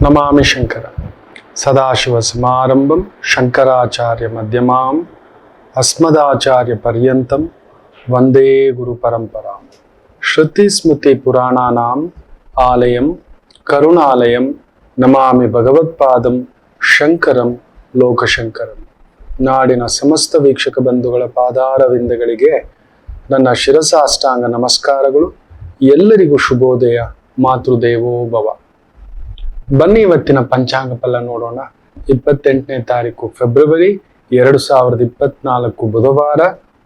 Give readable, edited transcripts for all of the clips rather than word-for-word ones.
ನಮಾಮಿ ಶಂಕರ ಸದಾಶಿವ ಸಮಾರಂಭಂ ಶಂಕರಾಚಾರ್ಯ ಮಧ್ಯಮಾಂ ಅಸ್ಮದಾಚಾರ್ಯ ಪರ್ಯಂತಂ ವಂದೇ ಗುರು ಪರಂಪರಾಂ. ಶ್ರುತಿ ಸ್ಮೃತಿ ಪುರಾಣಾನಾಂ ಆಲಯಂ ಕರುಣಾಲಯಂ ನಮಾಮಿ ಭಗವತ್ಪಾದಂ ಶಂಕರಂ ಲೋಕಶಂಕರಂ. ನಾಡಿನ ಸಮಸ್ತ ವೀಕ್ಷಕ ಬಂಧುಗಳ ಪಾದಾರವಿಂದಗಳಿಗೆ ನನ್ನ ಶಿರಸಾಷ್ಟಾಂಗ ನಮಸ್ಕಾರಗಳು. ಎಲ್ಲರಿಗೂ ಶುಭೋದಯ. ಮಾತೃದೇವೋ ಭವ. ಬನ್ನಿ ಇವತ್ತಿನ ಪಂಚಾಂಗ ಫಲ ನೋಡೋಣ. 28ನೇ ತಾರೀಕು ಫೆಬ್ರವರಿ 2024 ಬುಧವಾರ.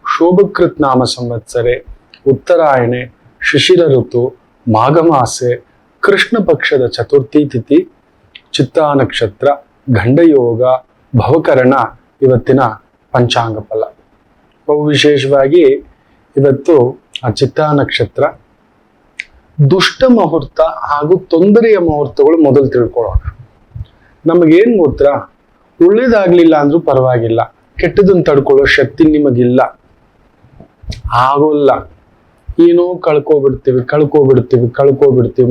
ಶೋಭಕೃತ್ ನಾಮ ಸಂವತ್ಸರೆ, ಉತ್ತರಾಯಣೆ, ಶಿಶಿರ ಋತು, ಮಾಘಮಾಸೆ, ಕೃಷ್ಣ ಪಕ್ಷದ ಚತುರ್ಥಿ ತಿಥಿ, ಚಿತ್ತಾ ನಕ್ಷತ್ರ, ಗಂಡಯೋಗ, ಭವಕರಣ ಇವತ್ತಿನ ಪಂಚಾಂಗ ಫಲ. ಬಹು ವಿಶೇಷವಾಗಿ ಇವತ್ತು ಆ ಚಿತ್ತಾ ನಕ್ಷತ್ರ ದುಷ್ಟ ಮುಹೂರ್ತ ಹಾಗೂ ತೊಂದರೆಯ ಮುಹೂರ್ತಗಳು ಮೊದಲು ತಿಳ್ಕೊಳ್ಳೋಣ. ನಮಗೇನ್ ಗೊತ್ತಾ, ಒಳ್ಳೇದಾಗ್ಲಿಲ್ಲ ಅಂದ್ರೂ ಪರವಾಗಿಲ್ಲ, ಕೆಟ್ಟದನ್ನ ತಡ್ಕೊಳ್ಳೋ ಶಕ್ತಿ ನಿಮಗಿಲ್ಲ, ಆಗೋಲ್ಲ. ಏನೋ ಕಳ್ಕೊಬಿಡ್ತೀವಿ.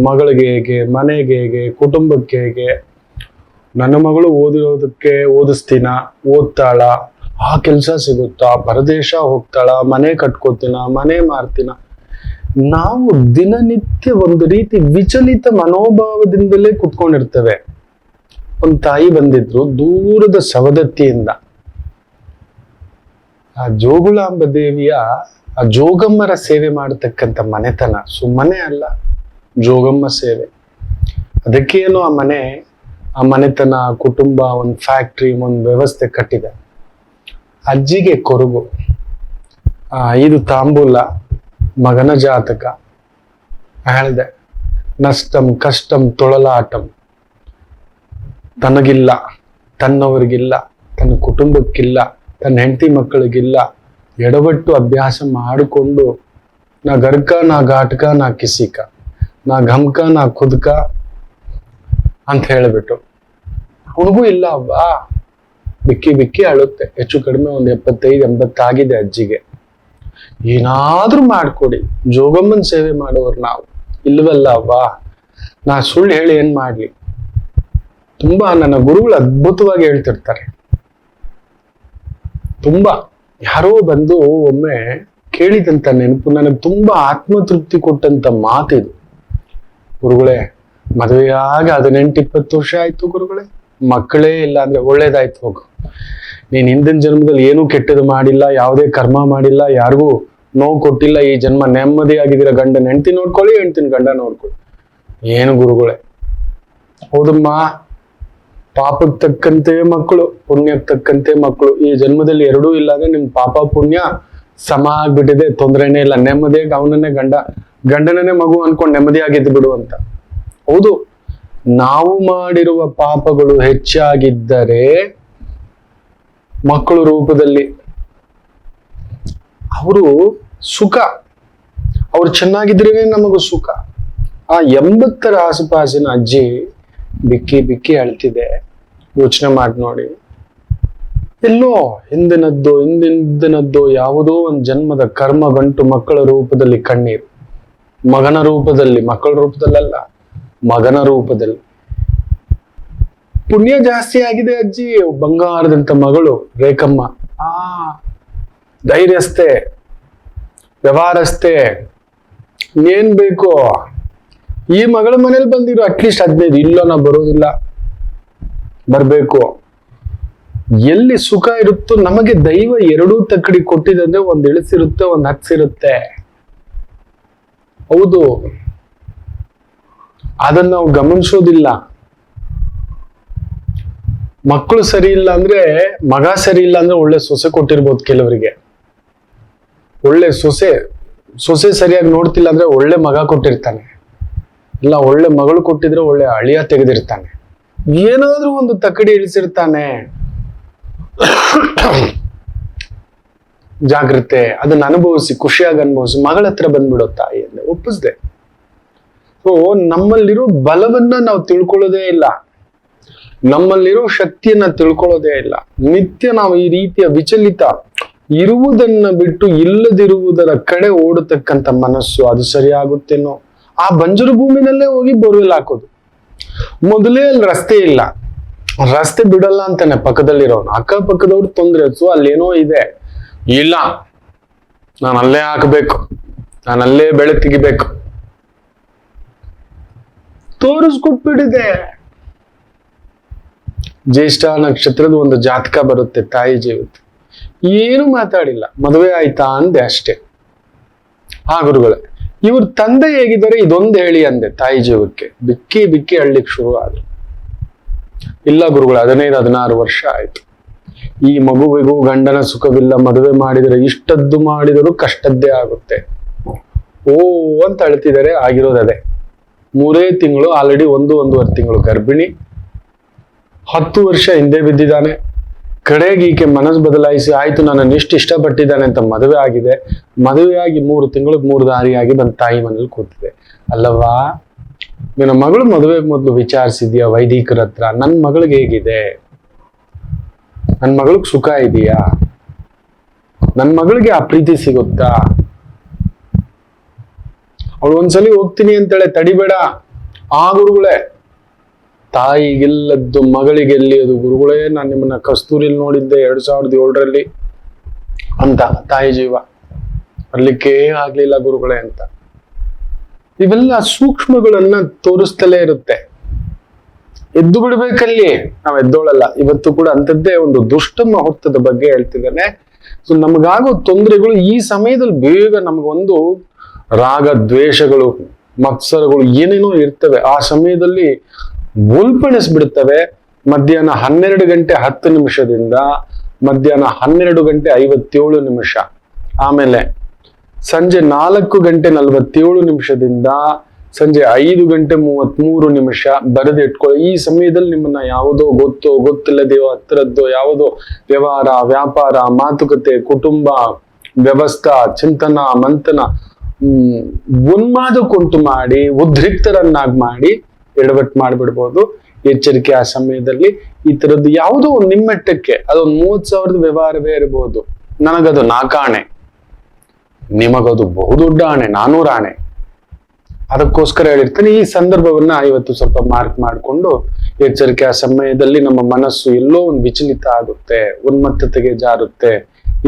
ಮಗಳಿಗೆ ಹೇಗೆ, ಮನೆಗೆ ಹೇಗೆ, ಕುಟುಂಬಕ್ಕೆ ಹೇಗೆ. ನನ್ನ ಮಗಳು ಓದಿಸ್ತೀನ, ಓದ್ತಾಳ, ಆ ಕೆಲಸ ಸಿಗುತ್ತಾ, ಪರದೇಶ ಹೋಗ್ತಾಳ, ಮನೆ ಕಟ್ಕೋತೀನ, ಮನೆ ಮಾರ್ತೀನ. ನಾವು ದಿನನಿತ್ಯ ಒಂದು ರೀತಿ ವಿಚಲಿತ ಮನೋಭಾವದಿಂದಲೇ ಕುತ್ಕೊಂಡಿರ್ತೇವೆ. ಒಂದು ತಾಯಿ ಬಂದಿದ್ರು ದೂರದ ಸವದತ್ತಿಯಿಂದ. ಆ ಜೋಗುಳಾಂಬ ದೇವಿಯ ಆ ಜೋಗಮ್ಮರ ಸೇವೆ ಮಾಡತಕ್ಕಂಥ ಮನೆತನ ಸುಮ್ಮನೆ ಅಲ್ಲ, ಜೋಗಮ್ಮ ಸೇವೆ. ಅದಕ್ಕೇನು ಆ ಮನೆತನ, ಕುಟುಂಬ, ಒಂದು ಫ್ಯಾಕ್ಟ್ರಿ, ಒಂದು ವ್ಯವಸ್ಥೆ ಕಟ್ಟಿದೆ. ಅಜ್ಜಿಗೆ ಕೊರಗು, 5 ತಾಂಬೂಲ, ಮಗನ ಜಾತಕ ಹೇಳಿದೆ. ನಷ್ಟಂ ಕಷ್ಟಂ ತೊಳಲಾಟಂ. ತನಗಿಲ್ಲ, ತನ್ನವರಿಗಿಲ್ಲ, ತನ್ನ ಕುಟುಂಬಕ್ಕಿಲ್ಲ, ತನ್ನ ಹೆಂಡತಿ ಮಕ್ಕಳಿಗಿಲ್ಲ. ಎಡವಟ್ಟು ಅಭ್ಯಾಸ ಮಾಡಿಕೊಂಡು ನಾ ಗರ್ಕ, ನಾ ಘಾಟಕ, ನಾ ಕಿಸಿಕ, ನಾ ಘಮ್ಕ, ನಾ ಖುದ್ಕ ಅಂತ ಹೇಳಿಬಿಟ್ಟು ಅವನಿಗೂ ಇಲ್ಲ. ಬಿಕ್ಕಿ ಅಳುತ್ತೆ. ಹೆಚ್ಚು ಕಡಿಮೆ ಒಂದು 75-80 ಆಗಿದೆ ಅಜ್ಜಿಗೆ. ಏನಾದ್ರೂ ಮಾಡ್ಕೊಡಿ, ಜೋಗಮ್ಮನ್ ಸೇವೆ ಮಾಡೋರು ನಾವು ಇಲ್ವಲ್ಲ. ನಾ ಸುಳ್ಳು ಹೇಳಿ ಏನ್ ಮಾಡ್ಲಿ. ತುಂಬಾ ನನ್ನ ಗುರುಗಳು ಅದ್ಭುತವಾಗಿ ಹೇಳ್ತಿರ್ತಾರೆ. ತುಂಬಾ ಯಾರೋ ಬಂದು ಒಮ್ಮೆ ಕೇಳಿದಂತ ನೆನಪು ನನಗೆ ತುಂಬಾ ಆತ್ಮತೃಪ್ತಿ ಕೊಟ್ಟಂತ ಮಾತಿದು. ಗುರುಗಳೇ, ಮದುವೆಯಾಗಿ 18-20 ವರ್ಷ ಆಯ್ತು ಗುರುಗಳೇ, ಮಕ್ಕಳೇ ಇಲ್ಲ ಅಂದ್ರೆ ಒಳ್ಳೇದಾಯ್ತು ಹೋಗು. ನೀನ್ ಹಿಂದಿನ ಜನ್ಮದಲ್ಲಿ ಏನೂ ಕೆಟ್ಟದ್ದು ಮಾಡಿಲ್ಲ, ಯಾವುದೇ ಕರ್ಮ ಮಾಡಿಲ್ಲ, ಯಾರಿಗೂ ನೋವು ಕೊಟ್ಟಿಲ್ಲ. ಈ ಜನ್ಮ ನೆಮ್ಮದಿಯಾಗಿದ್ದೀರ. ಗಂಡನ ಹೆಂಡತಿ ನೋಡ್ಕೊಳ್ಳಿ, ಹೆಂಡತಿನ ಗಂಡ ನೋಡ್ಕೊಳ್ಳಿ. ಏನು ಗುರುಗಳೇ, ಹೌದಮ್ಮ, ಪಾಪಕ್ಕೆ ತಕ್ಕಂತೆ ಮಕ್ಕಳು, ಪುಣ್ಯಕ್ಕೆ ತಕ್ಕಂತೆ ಮಕ್ಕಳು. ಈ ಜನ್ಮದಲ್ಲಿ ಎರಡೂ ಇಲ್ಲ ಅಂದ್ರೆ ನಿಮ್ ಪಾಪ ಪುಣ್ಯ ಸಮ ಆಗ್ಬಿಟ್ಟಿದೆ, ತೊಂದರೆನೇ ಇಲ್ಲ. ನೆಮ್ಮದಿಯಾಗಿ ಅವನನ್ನೇ ಗಂಡನನ್ನೇ ಮಗು ಅನ್ಕೊಂಡು ನೆಮ್ಮದಿಯಾಗಿದ್ದು ಬಿಡು ಅಂತ. ಹೌದು, ನಾವು ಮಾಡಿರುವ ಪಾಪಗಳು ಹೆಚ್ಚಾಗಿದ್ದರೆ ಮಕ್ಕಳು ರೂಪದಲ್ಲಿ ಅವರು ಸುಖ, ಅವ್ರು ಚೆನ್ನಾಗಿದ್ರೇನೆ ನಮಗೂ ಸುಖ. ಆ 80ರ ಆಸುಪಾಸಿನ ಅಜ್ಜಿ ಬಿಕ್ಕಿ ಅಳ್ತಿದೆ. ಯೋಚನೆ ಮಾಡಿ ನೋಡಿ. ಎಲ್ಲೋ ಹಿಂದಿನದ್ದು ಯಾವುದೋ ಒಂದು ಜನ್ಮದ ಕರ್ಮ ಗಂಟು ಮಕ್ಕಳ ರೂಪದಲ್ಲಿ ಕಣ್ಣೀರು. ಮಗನ ರೂಪದಲ್ಲಿ, ಮಕ್ಕಳ ರೂಪದಲ್ಲಲ್ಲ, ಮಗನ ರೂಪದಲ್ಲಿ. ಪುಣ್ಯ ಜಾಸ್ತಿ ಆಗಿದೆ ಅಜ್ಜಿ. ಬಂಗಾರದಂತ ಮಗಳು ರೇಖಮ್ಮ, ಧೈರ್ಯಸ್ಥೆ, ವ್ಯವಹಾರಸ್ಥೆ, ಏನ್ ಬೇಕು. ಈ ಮಗಳ ಮನೇಲಿ ಬಂದಿರೋ ಅಟ್ಲೀಸ್ಟ್ 15, ಇಲ್ಲ ನಾ ಬರೋದಿಲ್ಲ, ಬರ್ಬೇಕು. ಎಲ್ಲಿ ಸುಖ ಇರುತ್ತೋ ನಮಗೆ ದೈವ ಎರಡೂ ತಕ್ಕಡಿ ಕೊಟ್ಟಿದಂದ್ರೆ ಒಂದ್ ಇಳಿಸಿರುತ್ತೆ, ಒಂದ್ ಹತ್ಸಿರುತ್ತೆ. ಹೌದು, ಅದನ್ನ ನಾವು ಗಮನಿಸೋದಿಲ್ಲ. ಮಕ್ಕಳು ಸರಿ ಇಲ್ಲ ಅಂದ್ರೆ, ಮಗ ಸರಿ ಇಲ್ಲ ಅಂದ್ರೆ ಒಳ್ಳೆ ಸೊಸೆ ಕೊಟ್ಟಿರ್ಬೋದು ಕೆಲವರಿಗೆ. ಒಳ್ಳೆ ಸೊಸೆ ಸರಿಯಾಗಿ ನೋಡ್ತಿಲ್ಲ ಅಂದ್ರೆ ಒಳ್ಳೆ ಮಗ ಕೊಟ್ಟಿರ್ತಾನೆ. ಇಲ್ಲ, ಒಳ್ಳೆ ಮಗಳು ಕೊಟ್ಟಿದ್ರೆ ಒಳ್ಳೆ ಅಳಿಯ ತೆಗೆದಿರ್ತಾನೆ. ಏನಾದ್ರೂ ಒಂದು ತಕ್ಕಡಿ ಇಳಿಸಿರ್ತಾನೆ. ಜಾಗ್ರತೆ, ಅದನ್ನ ಅನುಭವಿಸಿ, ಖುಷಿಯಾಗಿ ಅನುಭವಿಸಿ. ಮಗಳ ಹತ್ರ ಬಂದ್ಬಿಡೋ ತಾಯಿ ಅಂದ್ರೆ ಒಪ್ಪಿಸ್ದೆ. ಸೊ ನಮ್ಮಲ್ಲಿರೋ ಬಲವನ್ನ ನಾವು ತಿಳ್ಕೊಳ್ಳೋದೇ ಇಲ್ಲ, ನಮ್ಮಲ್ಲಿರೋ ಶಕ್ತಿಯನ್ನ ತಿಳ್ಕೊಳ್ಳೋದೇ ಇಲ್ಲ. ನಿತ್ಯ ನಾವು ಈ ರೀತಿಯ ವಿಚಲಿತ, ಇರುವುದನ್ನ ಬಿಟ್ಟು ಇಲ್ಲದಿರುವುದರ ಕಡೆ ಓಡತಕ್ಕಂಥ ಮನಸ್ಸು. ಅದು ಸರಿಯಾಗುತ್ತೇನೋ, ಆ ಬಂಜರು ಭೂಮಿನಲ್ಲೇ ಹೋಗಿ ಬೋರ್ವೆಲ್ ಹಾಕೋದು. ಮೊದಲೇ ಅಲ್ಲಿ ರಸ್ತೆ ಇಲ್ಲ, ರಸ್ತೆ ಬಿಡಲ್ಲ ಅಂತಾನೆ ಪಕ್ಕದಲ್ಲಿರೋನು. ಅಕ್ಕಪಕ್ಕದವ್ರು ತೊಂದ್ರೆ ಅಲ್ಲೇನೋ ಇದೆ, ಇಲ್ಲ ನಾನು ಅಲ್ಲೇ ಹಾಕಬೇಕು, ನಾನು ಅಲ್ಲೇ ಬೆಳೆ ತೆಗಿಬೇಕು, ತೋರಿಸ್ಕೊಟ್ಬಿಟ್ಟಿದೆ. ಜ್ಯೇಷ್ಠ ನಕ್ಷತ್ರದ ಒಂದು ಜಾತಕ ಬರುತ್ತೆ ತಾಯಿ ಜೀವಕ್ಕೆ, ಏನು ಮಾತಾಡಿಲ್ಲ, ಮದುವೆ ಆಯ್ತಾ ಅಂದೆ ಅಷ್ಟೇ. ಗುರುಗಳೇ ಇವ್ರ ತಂದೆ ಹೇಗಿದ್ದಾರೆ ಇದೊಂದು ಹೇಳಿ ಅಂದೆ ತಾಯಿ ಜೀವಕ್ಕೆ. ಬಿಕ್ಕಿ ಬಿಕ್ಕಿ ಅಳ್ಲಿಕ್ಕೆ ಶುರು ಆದ್ರು. ಇಲ್ಲ ಗುರುಗಳು 15-16 ವರ್ಷ ಆಯ್ತು, ಈ ಮಗುವಿಗೂ ಗಂಡನ ಸುಖವಿಲ್ಲ, ಮದುವೆ ಮಾಡಿದರೆ ಇಷ್ಟದ್ದು ಮಾಡಿದರೂ ಕಷ್ಟದ್ದೇ ಆಗುತ್ತೆ. ಓ ಅಂತ ಅಳ್ತಿದ್ದಾರೆ. ಆಗಿರೋದೇ 3 ತಿಂಗಳು, ಆಲ್ರೆಡಿ 1-1.5 ತಿಂಗಳು ಗರ್ಭಿಣಿ, 10 ವರ್ಷ ಹಿಂದೆ ಬಿದ್ದಿದ್ದಾನೆ. ಕಡೆಗೆ ಈಕೆ ಮನಸ್ಸು ಬದಲಾಯಿಸಿ ಆಯ್ತು ನನ್ನನ್ನು ಎಷ್ಟು ಇಷ್ಟಪಟ್ಟಿದ್ದಾನೆ ಅಂತ ಮದುವೆ ಆಗಿದೆ. ಮದುವೆಯಾಗಿ 3 ತಿಂಗಳಿಗೆ 3 ದಾರಿಯಾಗಿ ಬಂದು ತಾಯಿ ಮನೇಲಿ ಕೂತಿದೆ. ಅಲ್ಲವಾ, ನಿನ್ನ ಮಗಳು ಮದುವೆಗೆ ಮೊದಲು ವಿಚಾರಿಸಿದ್ಯಾ ವೈದಿಕರ ಹತ್ರ? ನನ್ನ ಮಗಳಿಗೆ ಹೇಗಿದೆ, ನನ್ನ ಮಗಳಿಗೆ ಸುಖ ಇದೆಯಾ, ನನ್ನ ಮಗಳಿಗೆ ಆ ಪ್ರೀತಿ ಸಿಗುತ್ತಾ? ಅವಳು ಒಂದ್ಸಲಿ ಹೋಗ್ತೀನಿ ಅಂತೇಳಿ ತಡಿಬೇಡ. ಗುರುಗಳೇ, ತಾಯಿಗೆಲ್ಲದ್ದು ಮಗಳಿಗೆ ಎಲ್ಲಿ ಅದು ಗುರುಗಳೇ. ನಾನು ನಿಮ್ಮನ್ನ ಕಸ್ತೂರಿಲಿ ನೋಡಿದ್ದೆ 2007ರಲ್ಲಿ ಅಂತ ತಾಯಿ ಜೀವ ಬರ್ಲಿಕ್ಕೇ ಆಗ್ಲಿಲ್ಲ ಗುರುಗಳೇ ಅಂತ. ಇವೆಲ್ಲ ಸೂಕ್ಷ್ಮಗಳನ್ನ ತೋರಿಸ್ತಲೇ ಇರುತ್ತೆ. ಎದ್ದು ಬಿಡ್ಬೇಕಲ್ಲಿ, ನಾವ್ ಎದ್ದೋಳಲ್ಲ. ಇವತ್ತು ಕೂಡ ಅಂಥದ್ದೇ ಒಂದು ದುಷ್ಟ ಮುಹೂರ್ತದ ಬಗ್ಗೆ ಹೇಳ್ತಿದ್ದಾನೆ. ಸೊ ನಮಗಾಗೋ ತೊಂದರೆಗಳು ಈ ಸಮಯದಲ್ಲಿ ಬೇಗ ನಮಗೊಂದು ರಾಗ ದ್ವೇಷಗಳು ಮತ್ಸರಗಳು ಏನೇನೋ ಇರ್ತವೆ, ಆ ಸಮಯದಲ್ಲಿ ಉಲ್ಪಣಿಸ್ಬಿಡ್ತವೆ. ಮಧ್ಯಾಹ್ನ 12 ಗಂಟೆ 10 ನಿಮಿಷದಿಂದ ಮಧ್ಯಾಹ್ನ 12 ಗಂಟೆ 57 ನಿಮಿಷ, ಆಮೇಲೆ ಸಂಜೆ 4 ಗಂಟೆ 47 ನಿಮಿಷದಿಂದ ಸಂಜೆ 5 ಗಂಟೆ 33 ನಿಮಿಷ ಬರೆದಿಟ್ಕೊಳ್ಳಿ. ಈ ಸಮಯದಲ್ಲಿ ನಿಮ್ಮನ್ನ ಯಾವುದೋ ಗೊತ್ತಿಲ್ಲದೆಯೋ ಹತ್ತಿರದ್ದೋ ಯಾವುದೋ ವ್ಯವಹಾರ, ವ್ಯಾಪಾರ, ಮಾತುಕತೆ, ಕುಟುಂಬ, ವ್ಯವಸ್ಥಾ, ಚಿಂತನ, ಮಂಥನ, ಉನ್ಮಾದಕ್ಕುಂಟು ಮಾಡಿ ಉದ್ರಿಕ್ತರನ್ನಾಗಿ ಮಾಡಿ ಎಡವಟ್ಟು ಮಾಡಿಬಿಡ್ಬೋದು. ಎಚ್ಚರಿಕೆ ಆ ಸಮಯದಲ್ಲಿ. ಈ ತರದ್ದು ಯಾವುದೋ ಒಂದು ನಿಮ್ಮೆಟ್ಟಕ್ಕೆ ಅದೊಂದು 30,000 ವ್ಯವಹಾರವೇ ಇರಬಹುದು. ನನಗದು 4 ಆಣೆ, ನಿಮಗದು ಬಹುದೊಡ್ಡ ಆಣೆ, 400 ಆಣೆ. ಅದಕ್ಕೋಸ್ಕರ ಹೇಳಿರ್ತಾನೆ. ಈ ಸಂದರ್ಭವನ್ನ ಇವತ್ತು ಸ್ವಲ್ಪ ಮಾರ್ಕ್ ಮಾಡಿಕೊಂಡು ಎಚ್ಚರಿಕೆ. ಆ ಸಮಯದಲ್ಲಿ ನಮ್ಮ ಮನಸ್ಸು ಎಲ್ಲೋ ಒಂದು ವಿಚಲಿತ ಆಗುತ್ತೆ, ಉನ್ಮತ್ತತೆಗೆ ಜಾರುತ್ತೆ.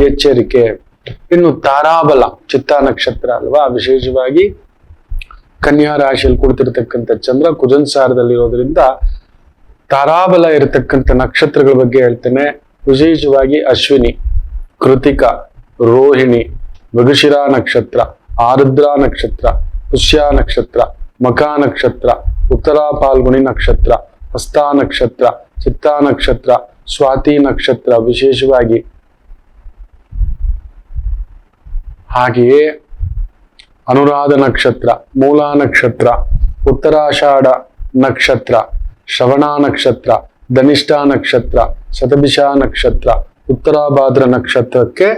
ಎಚ್ಚರಿಕೆ. ಇನ್ನು ತಾರಾಬಲ, ಚಿತ್ತಾ ನಕ್ಷತ್ರ ಅಲ್ವಾ, ವಿಶೇಷವಾಗಿ ಕನ್ಯಾ ರಾಶಿಯಲ್ಲಿ ಕುಳಿತಿರ್ತಕ್ಕಂಥ ಚಂದ್ರ ಕುಜನ್ ಸಾರದಲ್ಲಿರೋದ್ರಿಂದ ತಾರಾಬಲ ಇರತಕ್ಕಂಥ ನಕ್ಷತ್ರಗಳ ಬಗ್ಗೆ ಹೇಳ್ತೇನೆ. ವಿಶೇಷವಾಗಿ ಅಶ್ವಿನಿ, ಕೃತಿಕ, ರೋಹಿಣಿ, ಮೃಗಶಿರಾ ನಕ್ಷತ್ರ, ಆರುದ್ರಾ ನಕ್ಷತ್ರ, ಪುಷ್ಯ ನಕ್ಷತ್ರ, ಮಖಾ ನಕ್ಷತ್ರ, ಉತ್ತರಾ ಫಾಲ್ಗುಣಿ ನಕ್ಷತ್ರ, ಹಸ್ತಾ ನಕ್ಷತ್ರ, ಚಿತ್ತಾ ನಕ್ಷತ್ರ, ಸ್ವಾತಿ ನಕ್ಷತ್ರ ವಿಶೇಷವಾಗಿ. ಹಾಗೆಯೇ ಅನುರಾಧ ನಕ್ಷತ್ರ, ಮೂಲಾ ನಕ್ಷತ್ರ, ಉತ್ತರಾಷಾಢ ನಕ್ಷತ್ರ, ಶ್ರವಣ ನಕ್ಷತ್ರ, ಧನಿಷ್ಠ ನಕ್ಷತ್ರ, ಶತಭಿಷ ನಕ್ಷತ್ರ, ಉತ್ತರಾಭಾದ್ರ ನಕ್ಷತ್ರಕ್ಕೆ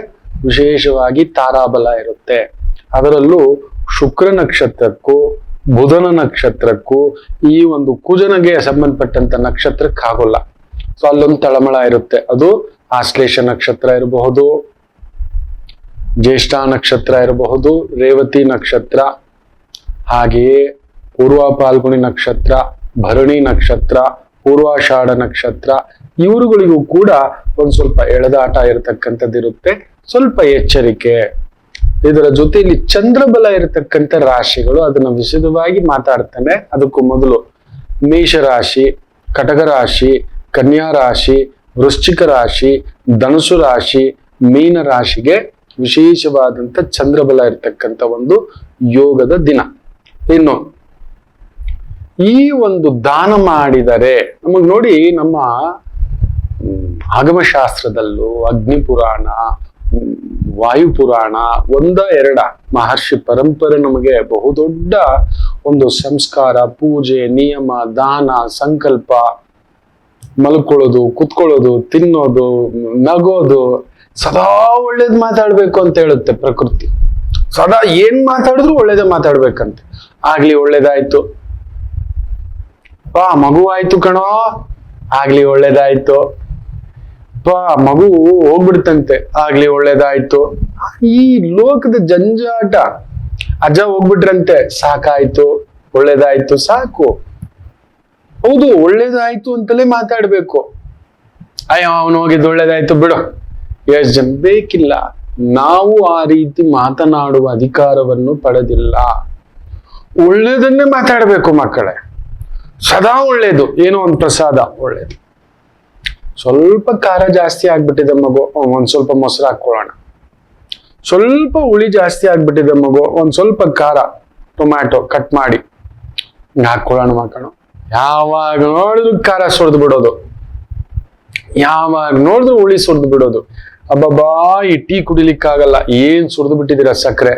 ವಿಶೇಷವಾಗಿ ತಾರಾಬಲ ಇರುತ್ತೆ. ಅದರಲ್ಲೂ ಶುಕ್ರ ನಕ್ಷತ್ರಕ್ಕೂ ಬುಧನ ನಕ್ಷತ್ರಕ್ಕೂ ಈ ಒಂದು ಕುಜನಿಗೆ ಸಂಬಂಧಪಟ್ಟಂತ ನಕ್ಷತ್ರಕ್ಕೆ ಆಗೋಲ್ಲ. ಸೊ ಅಲ್ಲೊಂದು ತಳಮಳ ಇರುತ್ತೆ. ಅದು ಆಶ್ಲೇಷ ನಕ್ಷತ್ರ ಇರಬಹುದು, ಜ್ಯೇಷ್ಠ ನಕ್ಷತ್ರ ಇರಬಹುದು, ರೇವತಿ ನಕ್ಷತ್ರ, ಹಾಗೆಯೇ ಪೂರ್ವ ಫಾಲ್ಗುಣಿ ನಕ್ಷತ್ರ, ಭರಣಿ ನಕ್ಷತ್ರ, ಪೂರ್ವಾಷಾಢ ನಕ್ಷತ್ರ, ಇವರುಗಳಿಗೂ ಕೂಡ ಒಂದ್ ಸ್ವಲ್ಪ ಎಳೆದಾಟ ಇರತಕ್ಕಂಥದ್ದಿರುತ್ತೆ. ಸ್ವಲ್ಪ ಎಚ್ಚರಿಕೆ. ಇದರ ಜೊತೆಯಲ್ಲಿ ಚಂದ್ರಬಲ ಇರತಕ್ಕಂಥ ರಾಶಿಗಳು, ಅದನ್ನ ವಿಶದವಾಗಿ ಮಾತಾಡ್ತಾನೆ. ಅದಕ್ಕೂ ಮೊದಲು ಮೇಷರಾಶಿ, ಕಟಕ ರಾಶಿ, ಕನ್ಯಾ ರಾಶಿ, ವೃಶ್ಚಿಕ ರಾಶಿ, ಧನುಸು ರಾಶಿ, ಮೀನ ರಾಶಿಗೆ ವಿಶೇಷವಾದಂತ ಚಂದ್ರಬಲ ಇರತಕ್ಕಂಥ ಒಂದು ಯೋಗದ ದಿನ. ಇನ್ನು ಈ ಒಂದು ದಾನ ಮಾಡಿದರೆ ನಮಗ್ ನೋಡಿ, ನಮ್ಮ ಆಗಮಶಾಸ್ತ್ರದಲ್ಲೂ ಅಗ್ನಿ ಪುರಾಣ, ವಾಯು ಪುರಾಣ, 1-2 ಮಹರ್ಷಿ ಪರಂಪರೆ ನಮಗೆ ಬಹುದೊಡ್ಡ ಒಂದು ಸಂಸ್ಕಾರ, ಪೂಜೆ, ನಿಯಮ, ದಾನ, ಸಂಕಲ್ಪ, ಮಲ್ಕೊಳ್ಳೋದು, ಕುತ್ಕೊಳ್ಳೋದು, ತಿನ್ನೋದು, ನಗೋದು, ಸದಾ ಒಳ್ಳೇದ್ ಮಾತಾಡ್ಬೇಕು ಅಂತ ಹೇಳುತ್ತೆ ಪ್ರಕೃತಿ. ಸದಾ ಏನ್ ಮಾತಾಡಿದ್ರು ಒಳ್ಳೇದೇ ಮಾತಾಡ್ಬೇಕಂತೆ. ಆಗ್ಲಿ ಒಳ್ಳೇದಾಯ್ತು, ಮಗು ಆಯ್ತು ಕಣೋ, ಆಗ್ಲಿ ಒಳ್ಳೇದಾಯ್ತು, ಮಗು ಹೋಗ್ಬಿಡ್ತಂತೆ, ಆಗ್ಲಿ ಒಳ್ಳೇದಾಯ್ತು. ಈ ಲೋಕದ ಜಂಜಾಟ. ಅಜ್ಜ ಹೋಗ್ಬಿಟ್ರಂತೆ, ಸಾಕಾಯ್ತು, ಒಳ್ಳೇದಾಯ್ತು, ಸಾಕು. ಹೌದು, ಒಳ್ಳೇದಾಯ್ತು ಅಂತಲೇ ಮಾತಾಡ್ಬೇಕು. ಅಯ್ಯೋ ಅವನು ಹೋಗಿದ್ದು ಒಳ್ಳೇದಾಯ್ತು ಬಿಡು, ಎಷ್ಟು ಜನ ಬೇಕಿಲ್ಲ. ನಾವು ಆ ರೀತಿ ಮಾತನಾಡುವ ಅಧಿಕಾರವನ್ನು ಪಡೆದಿಲ್ಲ. ಒಳ್ಳೇದನ್ನೇ ಮಾತಾಡ್ಬೇಕು ಮಕ್ಕಳೇ, ಸದಾ ಒಳ್ಳೇದು. ಏನೋ ಒಂದು ಪ್ರಸಾದ ಒಳ್ಳೇದು. ಸ್ವಲ್ಪ ಖಾರ ಜಾಸ್ತಿ ಆಗ್ಬಿಟ್ಟಿದೆ ಮಗು, ಒಂದ್ ಸ್ವಲ್ಪ ಮೊಸರು ಹಾಕೊಳ್ಳೋಣ. ಸ್ವಲ್ಪ ಹುಳಿ ಜಾಸ್ತಿ ಆಗ್ಬಿಟ್ಟಿದೆ ಮಗು, ಒಂದ್ ಸ್ವಲ್ಪ ಖಾರ ಟೊಮ್ಯಾಟೊ ಕಟ್ ಮಾಡಿ ಹಾಕೊಳ್ಳೋಣ ಮಕ್ಕಳು. ಯಾವಾಗ ನೋಡಿದ್ರು ಖಾರ ಸುರಿದು ಬಿಡೋದು, ಯಾವಾಗ ನೋಡಿದ್ರು ಹುಳಿ ಸುರಿದು ಬಿಡೋದು. ಅಬ್ಬಬ್ಬಾ, ಈ ಟೀ ಕುಡಿಲಿಕ್ಕಾಗಲ್ಲ, ಏನ್ ಸುರಿದು ಬಿಟ್ಟಿದ್ದೀರಾ ಸಕ್ಕರೆ.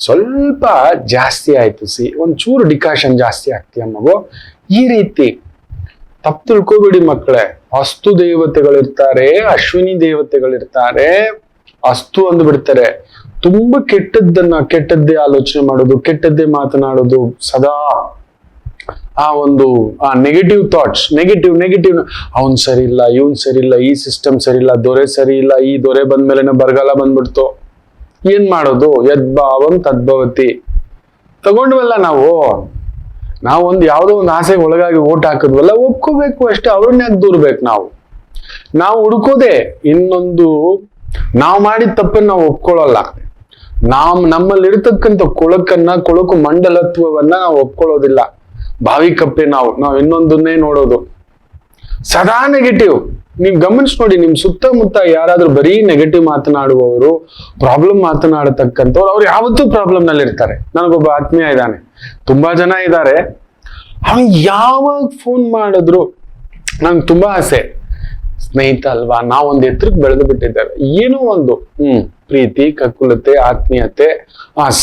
ಸ್ವಲ್ಪ ಜಾಸ್ತಿ ಆಯ್ತು ಒಂಚೂರು ಡಿಕಾಷನ್ ಜಾಸ್ತಿ ಆಗ್ತೀಯ ಮಗು. ಈ ರೀತಿ ತಪ್ಪು ತಿಳ್ಕೊಬೇಡಿ ಮಕ್ಕಳೇ. ಅಸ್ತು ದೇವತೆಗಳಿರ್ತಾರೆ, ಅಶ್ವಿನಿ ದೇವತೆಗಳಿರ್ತಾರೆ. ಅಸ್ತು ಅಂದು ಬಿಡ್ತಾರೆ. ತುಂಬಾ ಕೆಟ್ಟದ್ದೇ ಆಲೋಚನೆ ಮಾಡೋದು, ಕೆಟ್ಟದ್ದೇ ಮಾತನಾಡೋದು, ಸದಾ ಆ ನೆಗೆಟಿವ್ ಥಾಟ್ಸ್, ನೆಗೆಟಿವ್. ಅವನ್ ಸರಿ ಇಲ್ಲ, ಇವನ್ ಸರಿ ಇಲ್ಲ, ಈ ಸಿಸ್ಟಮ್ ಸರಿ ಇಲ್ಲ, ದೊರೆ ಸರಿ ಇಲ್ಲ, ಈ ದೊರೆ ಬಂದ್ಮೇಲೆ ಬರಗಾಲ ಬಂದ್ಬಿಡ್ತು. ಏನ್ ಮಾಡೋದು? ಯದ್ಭಾವಂ ತದ್ಭವತಿ. ತಗೊಂಡ್ವಲ್ಲ ನಾವೊಂದು ಯಾವುದೋ ಒಂದು ಆಸೆಗೆ ಒಳಗಾಗಿ ಓಟ್ ಹಾಕಿದ್ವಲ್ಲ, ಒಪ್ಕೋಬೇಕು ಅಷ್ಟೇ. ಅವ್ರನ್ನ ಯಾಕೆ ದೂರ್ಬೇಕು? ನಾವು ಹುಡುಕೋದೆ ಇನ್ನೊಂದು. ನಾವು ಮಾಡಿದ ತಪ್ಪನ್ನು ನಾವು ಒಪ್ಕೊಳ್ಳಲ್ಲ. ನಮ್ಮಲ್ಲಿರ್ತಕ್ಕಂಥ ಕೊಳಕು ಮಂಡಲತ್ವವನ್ನ ನಾವು ಒಪ್ಕೊಳ್ಳೋದಿಲ್ಲ. ಬಾವಿ ಕಪ್ಪೆ ನಾವು ಇನ್ನೊಂದನ್ನೇ ನೋಡೋದು, ಸದಾ ನೆಗೆಟಿವ್. ನೀವು ಗಮನಿಸಿ ನೋಡಿ, ನಿಮ್ ಸುತ್ತಮುತ್ತ ಯಾರಾದ್ರೂ ಬರೀ ನೆಗೆಟಿವ್ ಮಾತನಾಡುವವರು, ಪ್ರಾಬ್ಲಮ್ ಮಾತನಾಡತಕ್ಕಂಥವ್ರು, ಅವ್ರು ಯಾವತ್ತೂ ಪ್ರಾಬ್ಲಮ್ ನಲ್ಲಿ ಇರ್ತಾರೆ. ನನಗೊಬ್ಬ ಆತ್ಮೀಯ ಇದ್ದಾನೆ, ತುಂಬಾ ಜನ ಇದ್ದಾರೆ. ಅವನು ಯಾವಾಗ ಫೋನ್ ಮಾಡಿದ್ರು ನಂಗೆ ತುಂಬಾ ಆಸೆ, ಸ್ನೇಹಿತ ಅಲ್ವಾ, ನಾವೊಂದು ಎತ್ತರಕ್ಕೆ ಬೆಳೆದು ಬಿಟ್ಟಿದ್ದೇವೆ, ಏನೋ ಒಂದು ಪ್ರೀತಿ, ಕಕ್ಕುಲತೆ, ಆತ್ಮೀಯತೆ,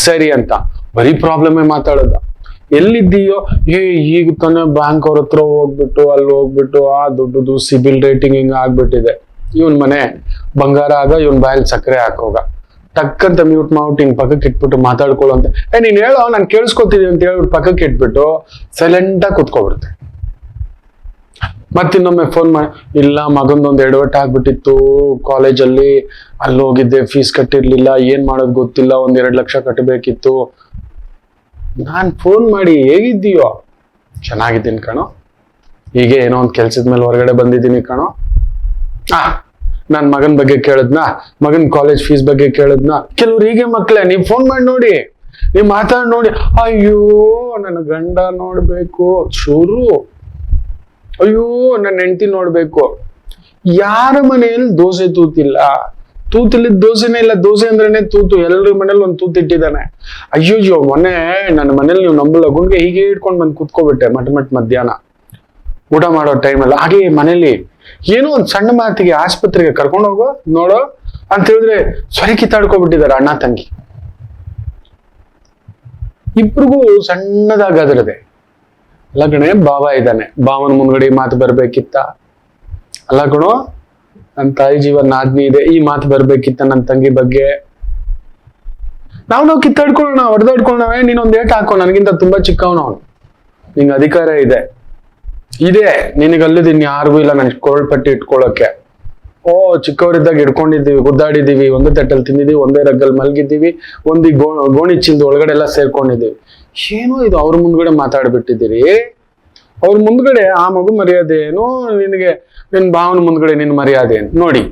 ಸರಿ ಅಂತ ಬರೀ ಪ್ರಾಬ್ಲಮೇ ಮಾತಾಡೋದು. ಎಲ್ಲಿದ್ದೀಯೋ, ಈಗ ತಾನೇ ಬ್ಯಾಂಕ್ ಅವ್ರ ಹತ್ರ ಹೋಗ್ಬಿಟ್ಟು ಅಲ್ಲಿ ಹೋಗ್ಬಿಟ್ಟು ಆ ದುಡ್ಡುದು ಸಿಬಿಲ್ ರೇಟಿಂಗ್ ಹಿಂಗ ಆಗ್ಬಿಟ್ಟಿದೆ, ಇವನ್ ಮನೆ ಬಂಗಾರ ಆಗ, ಇವನ್ ಬಾಯಲ್ಲಿ ಸಕ್ಕರೆ ಹಾಕೋಗ, ಟಕ್ಕಂತ ಮ್ಯೂಟ್ ಮಾಡ್ಬಿಟ್ಟು ಹಿಂಗ್ ಪಕ್ಕಕ್ಕೆ ಇಟ್ಬಿಟ್ಟು ಮಾತಾಡ್ಕೊಳ್ಳೋ ನೀನ್ ಹೇಳೋ, ನಾನು ಕೇಳಿಸ್ಕೊತೀನಿ ಅಂತ ಹೇಳ್ಬಿಟ್ಟು ಪಕ್ಕಕ್ಕೆ ಇಟ್ಬಿಟ್ಟು ಸೈಲೆಂಟ್ ಆಗಿ ಕುತ್ಕೊಬಿಡುತ್ತೆ. ಮತ್ತಿನ್ನೊಮ್ಮೆ ಫೋನ್ ಮಾಡಿ, ಇಲ್ಲ ಮಗಂದೊಂದು ಎಡವಟ್ಟು ಆಗ್ಬಿಟ್ಟಿತ್ತು ಕಾಲೇಜಲ್ಲಿ, ಅಲ್ಲಿ ಹೋಗಿದ್ದೆ, ಫೀಸ್ ಕಟ್ಟಿರ್ಲಿಲ್ಲ, ಏನ್ ಮಾಡೋದು ಗೊತ್ತಿಲ್ಲ, 1-2 ಲಕ್ಷ ಕಟ್ಟಬೇಕಿತ್ತು. ನಾನ್ ಫೋನ್ ಮಾಡಿ, ಹೇಗಿದ್ದೀಯೋ? ಚೆನ್ನಾಗಿದ್ದೀನಿ ಕಣೋ, ಹೀಗೆ ಏನೋ ಒಂದು ಕೆಲ್ಸದ ಮೇಲೆ ಹೊರಗಡೆ ಬಂದಿದ್ದೀನಿ ಕಣೋ. ನನ್ ಮಗನ್ ಬಗ್ಗೆ ಕೇಳದ್ನಾ, ಮಗನ್ ಕಾಲೇಜ್ ಫೀಸ್ ಬಗ್ಗೆ ಕೇಳದ್ನಾ. ಕೆಲವ್ರು ಹೀಗೆ ಮಕ್ಳೇ, ನೀವ್ ಫೋನ್ ಮಾಡಿ ನೋಡಿ, ನೀವ್ ಮಾತಾಡಿ ನೋಡಿ, ಅಯ್ಯೋ ನನ್ನ ಗಂಡ ನೋಡ್ಬೇಕು ಶುರು, ಅಯ್ಯೋ ನನ್ನ ಹೆಂಡತಿ ನೋಡ್ಬೇಕು. ಯಾರ ಮನೆಯಲ್ಲಿ ದೋಸೆ ತೂತಿಲ್ಲ? ತೂತಿಲ್ಲಿದ್ದ ದೋಸೆನೇ ಇಲ್ಲ. ದೋಸೆ ಅಂದ್ರೇನೆ ತೂತು. ಎಲ್ಲರ ಮನೇಲಿ ಒಂದು ತೂತು ಇಟ್ಟಿದ್ದಾನೆ. ಅಯ್ಯೋಯ್ಯೋ, ಮೊನ್ನೆ ನನ್ನ ಮನೇಲಿ ನೀವು ನಂಬಲ್ಲ, ಗುಂಡ್ಗೆ ಹೀಗೆ ಇಟ್ಕೊಂಡ್ ಬಂದು ಕುತ್ಕೋಬಿಟ್ಟೆ ಮಧ್ಯಾಹ್ನ ಊಟ ಮಾಡೋ ಟೈಮಲ್ಲಿ. ಹಾಗೆ ಮನೇಲಿ ಏನೋ ಒಂದ್ ಸಣ್ಣ ಮಾತಿಗೆ ಆಸ್ಪತ್ರೆಗೆ ಕರ್ಕೊಂಡು ಹೋಗೋ ನೋಡೋ ಅಂತ ಹೇಳಿದ್ರೆ ಸರಿ ಕಿತ್ತಾಡ್ಕೊಬಿಟ್ಟಿದ್ದಾರೆ ಅಣ್ಣ ತಂಗಿ. ಇಬ್ರಿಗೂ ಸಣ್ಣದಾಗದ್ರದೆ. ಅಲ್ಲ ಕಣೆ, ಬಾವ ಇದ್ದಾನೆ, ಬಾವನ ಮುಂದ್ಗಡೆ ಈ ಮಾತು ಬರ್ಬೇಕಿತ್ತ? ಅಲ್ಲ ಕಣೋ, ನನ್ನ ತಾಯಿ ಜೀವ ನಾದ್ನಿ ಇದೆ, ಈ ಮಾತು ಬರ್ಬೇಕಿತ್ತ ನನ್ನ ತಂಗಿ ಬಗ್ಗೆ. ನಾವು ಕಿತ್ತಾಡ್ಕೊಳ್ಳೋಣ, ಹೊಡೆದಾಡ್ಕೊಳ್ಳೋಣ. ನೀನೊಂದ್ ಏಟ್ ಹಾಕೋ, ನನಗಿಂತ ತುಂಬಾ ಚಿಕ್ಕವನವನು, ನಿಂಗೆ ಅಧಿಕಾರ ಇದೆ, ನಿನಗಲ್ಲದ ಇನ್ಯಾರಿಗೂ ಇಲ್ಲ ನನ್ ಕೊರಳ್ಪಟ್ಟಿ ಇಟ್ಕೊಳ್ಳೋಕೆ. ಚಿಕ್ಕವರಿದ್ದಾಗ ಇಟ್ಕೊಂಡಿದ್ದೀವಿ, ಗುದ್ದಾಡಿದೀವಿ, ಒಂದೇ ತಟ್ಟಲ್ಲಿ ತಿಂದಿದೀವಿ, ಒಂದೇ ರಗ್ಗಲ್ಲಿ ಮಲಗಿದ್ದೀವಿ, ಒಂದಿ ಗೋಣಿ ಚೀಲದ ಒಳಗಡೆ ಎಲ್ಲ ಸೇರ್ಕೊಂಡಿದ್ದೀವಿ. ಏನೋ ಇದು ಅವ್ರ ಮುಂದ್ಗಡೆ ಮಾತಾಡ್ಬಿಟ್ಟಿದ್ದೀರಿ. ಅವ್ರ ಮುಂದ್ಗಡೆ ಆ ಮಗು ಮರ್ಯಾದೆ ಏನು, ನಿನಗೆ ನಿನ್ ಭಾವನ ಮುಂದ್ಗಡೆ ನಿನ್ ಮರ್ಯಾದೆ ಏನು ನೋಡಿ.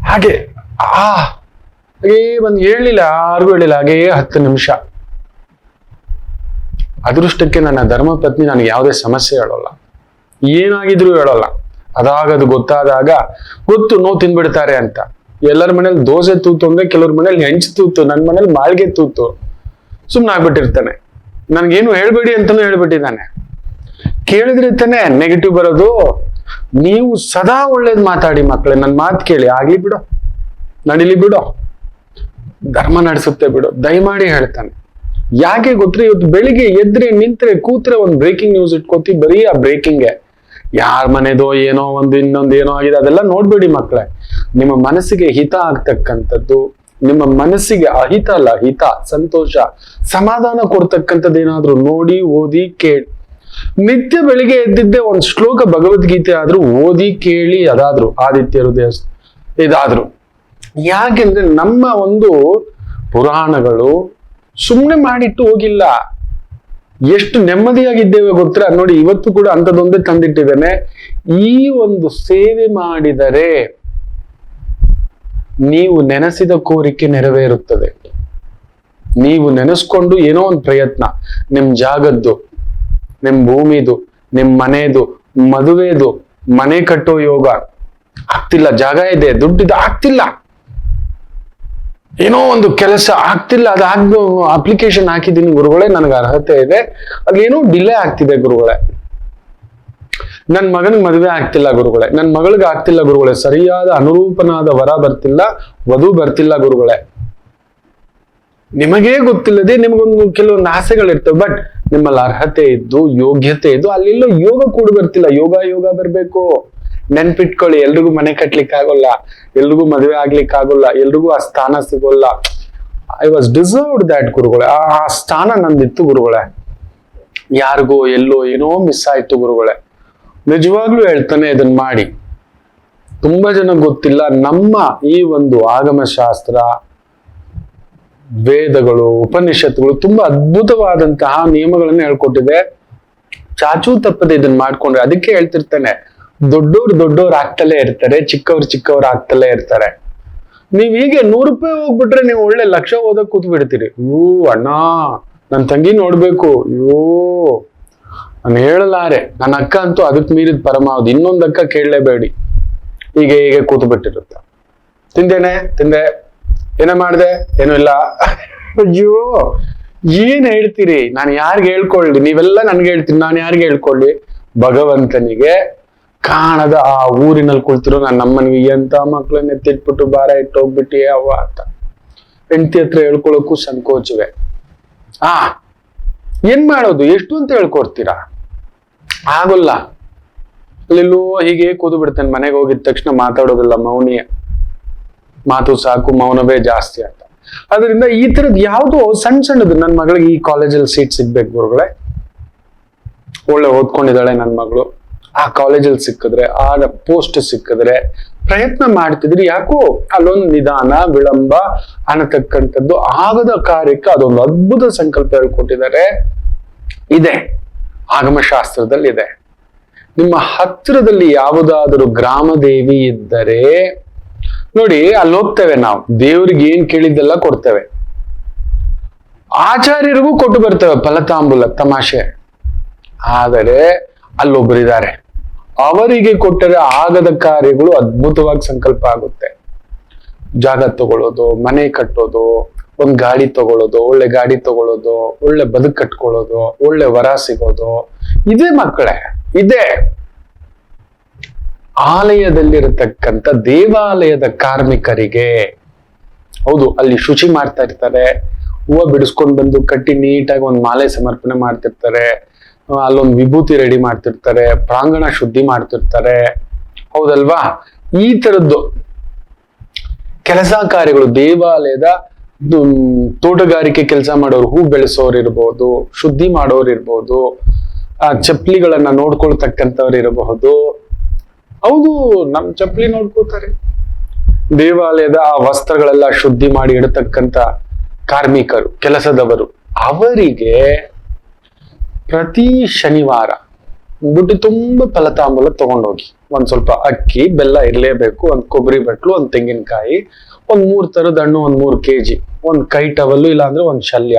ಹಾಗೆ ಹಾಗೇ ಬಂದು ಹೇಳಿಲ್ಲ, ಯಾರಿಗೂ ಹೇಳಿಲ್ಲ, ಹಾಗೇ 10 ನಿಮಿಷ. ಅದೃಷ್ಟಕ್ಕೆ ನನ್ನ ಧರ್ಮ ಪತ್ನಿ ನನಗೆ ಯಾವುದೇ ಸಮಸ್ಯೆ ಹೇಳೋಲ್ಲ, ಏನಾಗಿದ್ರು ಹೇಳೋಲ್ಲ. ಅದಾಗದು ಗೊತ್ತಾದಾಗ ಗೊತ್ತು ನೋವು ತಿನ್ಬಿಡ್ತಾರೆ ಅಂತ. ಎಲ್ಲರ ಮನೇಲಿ ದೋಸೆ ತೂತು ಅಂದ್ರೆ ಕೆಲವ್ರ ಮನೇಲಿ ಹೆಂಚು ತೂತು, ನನ್ನ ಮನೇಲಿ ಮಾಳ್ಗೆ ತೂತು. ಸುಮ್ನೆ ಆಗ್ಬಿಟ್ಟಿರ್ತಾನೆ. ನನ್ಗೇನು ಹೇಳ್ಬೇಡಿ ಅಂತಾನು ಹೇಳ್ಬಿಟ್ಟಿದ್ದಾನೆ. ಕೇಳಿದ್ರೆ ತಾನೆ ನೆಗೆಟಿವ್ ಬರೋದು. ನೀವು ಸದಾ ಒಳ್ಳೇದ್ ಮಾತಾಡಿ ಮಕ್ಕಳೇ, ನನ್ನ ಮಾತು ಕೇಳಿ, ಆಗ್ಲಿ ಬಿಡೋ, ನಡಿಲಿ ಬಿಡೋ, ಧರ್ಮ ನಡೆಸುತ್ತೆ ಬಿಡು, ದಯಮಾಡಿ ಹೇಳ್ತಾನೆ. ಯಾಕೆ ಗೊತ್ತ್ರಿ, ಇವತ್ತು ಬೆಳಿಗ್ಗೆ ಎದ್ರೆ ನಿಂತ್ರೆ ಕೂತ್ರೆ ಒಂದು ಬ್ರೇಕಿಂಗ್ ನ್ಯೂಸ್ ಇಟ್ಕೋತಿ, ಬರೀ ಆ ಬ್ರೇಕಿಂಗ್ಗೆ. ಯಾರ ಮನೆದೋ ಏನೋ ಇನ್ನೊಂದು ಏನೋ ಆಗಿದೆ ಅದೆಲ್ಲ ನೋಡ್ಬೇಡಿ ಮಕ್ಕಳೇ. ನಿಮ್ಮ ಮನಸ್ಸಿಗೆ ಹಿತ ಆಗ್ತಕ್ಕಂಥದ್ದು, ನಿಮ್ಮ ಮನಸ್ಸಿಗೆ ಅಹಿತ ಅಲ್ಲ, ಹಿತ, ಸಂತೋಷ, ಸಮಾಧಾನ ಕೊಡ್ತಕ್ಕಂಥದ್ದು ಏನಾದ್ರೂ ನೋಡಿ, ಓದಿ, ಕೇಳಿ. ನಿತ್ಯ ಬೆಳಿಗ್ಗೆ ಎದ್ದಿದ್ದೆ ಒಂದು ಶ್ಲೋಕ ಭಗವದ್ಗೀತೆ ಆದ್ರೂ ಓದಿ ಕೇಳಿ, ಅದಾದ್ರು ಆದಿತ್ಯ ಹೃದಯ ಇದಾದ್ರು. ಯಾಕೆಂದ್ರೆ ನಮ್ಮ ಒಂದು ಪುರಾಣಗಳು ಸುಮ್ಮನೆ ಮಾಡಿಟ್ಟು ಹೋಗಿಲ್ಲ. ಎಷ್ಟು ನೆಮ್ಮದಿಯಾಗಿದ್ದೇವೆ ಗೊತ್ತಾ ನೋಡಿ. ಇವತ್ತು ಕೂಡ ಅಂಥದ್ದೊಂದೇ ತಂದಿಟ್ಟಿದ್ದೇನೆ. ಈ ಒಂದು ಸೇವೆ ಮಾಡಿದರೆ ನೀವು ನೆನೆಸಿದ ಕೋರಿಕೆ ನೆರವೇರುತ್ತದೆ. ನೀವು ನೆನೆಸ್ಕೊಂಡು ಏನೋ ಒಂದು ಪ್ರಯತ್ನ, ನಿಮ್ ಜಾಗದ್ದು, ನಿಮ್ ಭೂಮಿದು, ನಿಮ್ ಮನೆದು, ಮದುವೆದು, ಮನೆ ಕಟ್ಟೋ ಯೋಗ ಆಗ್ತಿಲ್ಲ, ಜಾಗ ಇದೆ, ದುಡ್ಡಿದೆ, ಆಗ್ತಿಲ್ಲ, ಏನೋ ಒಂದು ಕೆಲಸ ಆಗ್ತಿಲ್ಲ, ಅದಾಗ್ದು ಅಪ್ಲಿಕೇಶನ್ ಹಾಕಿದ್ದೀನಿ ಗುರುಗಳೇ, ನನಗೆ ಅರ್ಹತೆ ಇದೆ, ಅದೇನೋ ಡಿಲೇ ಆಗ್ತಿದೆ ಗುರುಗಳೇ, ನನ್ ಮಗನಿಗೆ ಮದುವೆ ಆಗ್ತಿಲ್ಲ ಗುರುಗಳೇ, ನನ್ ಮಗಳಿಗೆ ಆಗ್ತಿಲ್ಲ ಗುರುಗಳೇ, ಸರಿಯಾದ ಅನುರೂಪನಾದ ವರ ಬರ್ತಿಲ್ಲ, ವಧು ಬರ್ತಿಲ್ಲ ಗುರುಗಳೇ. ನಿಮಗೇ ಗೊತ್ತಿಲ್ಲದೆ ನಿಮಗೊಂದು ಕೆಲವೊಂದು ಆಸೆಗಳಿರ್ತವೆ, ಬಟ್ ನಿಮ್ಮಲ್ಲಿ ಅರ್ಹತೆ ಇದ್ದು ಯೋಗ್ಯತೆ ಇದ್ದು ಅಲ್ಲೆಲ್ಲೋ ಯೋಗ ಕೂಡ ಬರ್ತಿಲ್ಲ. ಯೋಗ ಬರ್ಬೇಕು. ನೆನ್ಪಿಟ್ಕೊಳ್ಳಿ, ಎಲ್ರಿಗೂ ಮನೆ ಕಟ್ಲಿಕ್ಕೆ ಆಗೋಲ್ಲ, ಎಲ್ರಿಗೂ ಮದುವೆ ಆಗ್ಲಿಕ್ಕೆ ಆಗೋಲ್ಲ, ಎಲ್ರಿಗೂ ಆ ಸ್ಥಾನ ಸಿಗೋಲ್ಲ. ಐ ವಾಸ್ ಡಿಸರ್ವ್ಡ್ ದ್ಯಾಟ್ ಗುರುಗಳೇ. ಆ ಸ್ಥಾನ ನಂದಿತ್ತು ಗುರುಗಳೇ. ಯಾರಿಗೋ ಎಲ್ಲೋ ಏನೋ ಮಿಸ್ ಆಯ್ತು ಗುರುಗಳೇ. ನಿಜವಾಗ್ಲೂ ಹೇಳ್ತಾನೆ, ಇದನ್ನ ಮಾಡಿ. ತುಂಬಾ ಜನ ಗೊತ್ತಿಲ್ಲ, ನಮ್ಮ ಈ ಒಂದು ಆಗಮ ಶಾಸ್ತ್ರ, ವೇದಗಳು, ಉಪನಿಷತ್ತುಗಳು ತುಂಬಾ ಅದ್ಭುತವಾದಂತಹ ನಿಯಮಗಳನ್ನು ಹೇಳ್ಕೊಟ್ಟಿದೆ. ಚಾಚೂ ತಪ್ಪದೆ ಇದನ್ನ ಮಾಡ್ಕೊಂಡ್ರೆ, ಅದಕ್ಕೆ ಹೇಳ್ತಿರ್ತಾನೆ, ದೊಡ್ಡವ್ರು ಆಗ್ತಲೇ ಇರ್ತಾರೆ, ಚಿಕ್ಕವ್ರು ಆಗ್ತಲೇ ಇರ್ತಾರೆ. ನೀವ್ ಹೀಗೆ 100 ರೂಪಾಯಿ ಹೋಗ್ಬಿಟ್ರೆ ನೀವು ಒಳ್ಳೆ ಲಕ್ಷ ಓದಕ್ ಕೂತ್ ಬಿಡ್ತೀರಿ. ಅಣ್ಣ ನನ್ ತಂಗಿ ನೋಡ್ಬೇಕು, ನಾನು ಹೇಳಲಾರೆ, ನನ್ನ ಅಕ್ಕ ಅಂತೂ ಅದಕ್ ಮೀರಿದ ಪರಮಾವಧಿ, ಇನ್ನೊಂದ್ ಅಕ್ಕ ಕೇಳಲೇಬೇಡಿ, ಹೀಗೆ ಕೂತು ಬಿಟ್ಟಿರುತ್ತ. ತಿಂದೆ, ಏನ ಮಾಡ್ದೆ, ಏನೂ ಇಲ್ಲ. ಅಯ್ಯೋ ಏನ್ ಹೇಳ್ತೀರಿ, ನಾನು ಯಾರಿಗೆ ಹೇಳ್ಕೊಳ್ಳಿ, ನೀವೆಲ್ಲ ನನ್ಗೆ ಹೇಳ್ತೀರಿ, ನಾನು ಯಾರಿಗೆ ಹೇಳ್ಕೊಳ್ಳಿ? ಭಗವಂತನಿಗೆ ಕಾಣದ ಆ ಊರಿನಲ್ಲಿ ಕುಳ್ತಿರೋ ನನ್ನ ನಮ್ಮನಿಗೆ ಎಂತ ಮಕ್ಳನ್ನ ಎತ್ತಿಟ್ಬಿಟ್ಟು ಭಾರ ಇಟ್ಟು ಹೋಗ್ಬಿಟ್ಟಿ ಅವ್ವ ಅಂತ ಹೆಂಡತಿ ಹತ್ರ ಹೇಳ್ಕೊಳಕ್ಕೂ ಸಂಕೋಚವೇ. ಏನ್ ಮಾಡೋದು, ಎಷ್ಟು ಅಂತ ಹೇಳ್ಕೊಡ್ತೀರಾ? ಆಗೋಲ್ಲ. ಅಲ್ಲೆಲ್ಲೋ ಹೀಗೆ ಕೂದು ಬಿಡ್ತೇನೆ, ಮನೆಗೆ ಹೋಗಿದ ತಕ್ಷಣ ಮಾತಾಡೋದಿಲ್ಲ, ಮೌನಿಯ ಮಾತು ಸಾಕು, ಮೌನವೇ ಜಾಸ್ತಿ ಅಂತ. ಅದರಿಂದ ಈ ತರದ್ ಯಾವ್ದೋ ಸಣ್ಣದು, ನನ್ನ ಮಗಳಿಗೆ ಈ ಕಾಲೇಜಲ್ಲಿ ಸೀಟ್ ಸಿಗ್ಬೇಕು ಗುರುಗಳೇ, ಒಳ್ಳೆ ಓದ್ಕೊಂಡಿದ್ದಾಳೆ ನನ್ನ ಮಗಳು, ಆ ಕಾಲೇಜಲ್ಲಿ ಸಿಕ್ಕಿದ್ರೆ, ಆ ಪೋಸ್ಟ್ ಸಿಕ್ಕಿದ್ರೆ ಪ್ರಯತ್ನ ಮಾಡ್ತಿದ್ರಿ, ಯಾಕೋ ಅಲ್ಲೊಂದು ನಿಧಾನ ವಿಳಂಬ ಅನ್ನತಕ್ಕಂಥದ್ದು ಆಗದ ಕಾರ್ಯಕ್ಕೆ ಅದೊಂದು ಅದ್ಭುತ ಸಂಕಲ್ಪ ಹೇಳ್ಕೊಟ್ಟಿದ್ದಾರೆ. ಇದೆ ಆಗಮಶಾಸ್ತ್ರದಲ್ಲಿ ಇದೆ. ನಿಮ್ಮ ಹತ್ತಿರದಲ್ಲಿ ಯಾವುದಾದರೂ ಗ್ರಾಮ ದೇವಿ ಇದ್ದರೆ ನೋಡಿ, ಅಲ್ಲಿ ಹೋಗ್ತೇವೆ ನಾವು, ದೇವ್ರಿಗೆ ಏನ್ ಕೇಳಿದ್ದೆಲ್ಲ ಕೊಡ್ತೇವೆ, ಆಚಾರ್ಯರಿಗೂ ಕೊಟ್ಟು ಬರ್ತೇವೆ ಫಲತಾಂಬೂಲ, ತಮಾಷೆ. ಆದರೆ ಅಲ್ಲೊಬ್ಬರಿದ್ದಾರೆ, ಅವರಿಗೆ ಕೊಟ್ಟರೆ ಆಗದ ಕಾರ್ಯಗಳು ಅದ್ಭುತವಾಗಿ ಸಂಕಲ್ಪ ಆಗುತ್ತೆ. ಜಾಗ ತಗೊಳ್ಳೋದು, ಮನೆ ಕಟ್ಟೋದು, ಒಂದ್ ಗಾಡಿ ತಗೊಳ್ಳೋದು, ಒಳ್ಳೆ ಗಾಡಿ ತಗೊಳ್ಳೋದು, ಒಳ್ಳೆ ಬದುಕು ಕಟ್ಕೊಳ್ಳೋದು, ಒಳ್ಳೆ ವರ ಸಿಗೋದು, ಇದೇ ಮಕ್ಕಳೇ, ಇದೇ ಆಲಯದಲ್ಲಿರತಕ್ಕಂಥ ದೇವಾಲಯದ ಕಾರ್ಮಿಕರಿಗೆ. ಹೌದು, ಅಲ್ಲಿ ಶುಚಿ ಮಾಡ್ತಾ ಇರ್ತಾರೆ, ಹೂವು ಬಿಡಿಸ್ಕೊಂಡ್ ಬಂದು ಕಟ್ಟಿ ನೀಟಾಗಿ ಒಂದ್ ಮಾಲೆ ಸಮರ್ಪಣೆ ಮಾಡ್ತಿರ್ತಾರೆ, ಅಲ್ಲೊಂದು ವಿಭೂತಿ ರೆಡಿ ಮಾಡ್ತಿರ್ತಾರೆ, ಪ್ರಾಂಗಣ ಶುದ್ಧಿ ಮಾಡ್ತಿರ್ತಾರೆ, ಹೌದಲ್ವಾ? ಈ ತರದ್ದು ಕೆಲಸ ಕಾರ್ಯಗಳು ದೇವಾಲಯದ ತೋಟಗಾರಿಕೆ ಕೆಲಸ ಮಾಡೋರು, ಹೂ ಬೆಳೆಸೋರು ಇರ್ಬೋದು, ಶುದ್ಧಿ ಮಾಡೋರು ಇರ್ಬೋದು, ಆ ಚಪ್ಪಲಿಗಳನ್ನ ನೋಡ್ಕೊಳ್ತಕ್ಕಂಥವ್ರು ಇರಬಹುದು. ಹೌದು, ನಮ್ ಚಪ್ಪಲಿ ನೋಡ್ಕೋತಾರೆ. ದೇವಾಲಯದ ಆ ವಸ್ತ್ರಗಳೆಲ್ಲ ಶುದ್ಧಿ ಮಾಡಿ ಇಡತಕ್ಕಂಥ ಕಾರ್ಮಿಕರು, ಕೆಲಸದವರು, ಅವರಿಗೆ ಪ್ರತಿ ಶನಿವಾರ ದುಡ್ಡು ತುಂಬಾ ಫಲತಾಂಬೂಲ ತಗೊಂಡೋಗಿ, ಒಂದ್ ಸ್ವಲ್ಪ ಅಕ್ಕಿ ಬೆಲ್ಲ ಇರ್ಲೇಬೇಕು, ಒಂದ್ ಕೊಬ್ಬರಿ ಬಟ್ಲು, ಒಂದ್ ತೆಂಗಿನಕಾಯಿ, ಒಂದ್ 3 ತರದ ಹಣ್ಣು, ಒಂದ್ 3 kg, ಒಂದ್ ಕೈ ಟವಲ್ಲು, ಇಲ್ಲಾಂದ್ರೆ ಒಂದ್ ಶಲ್ಯ.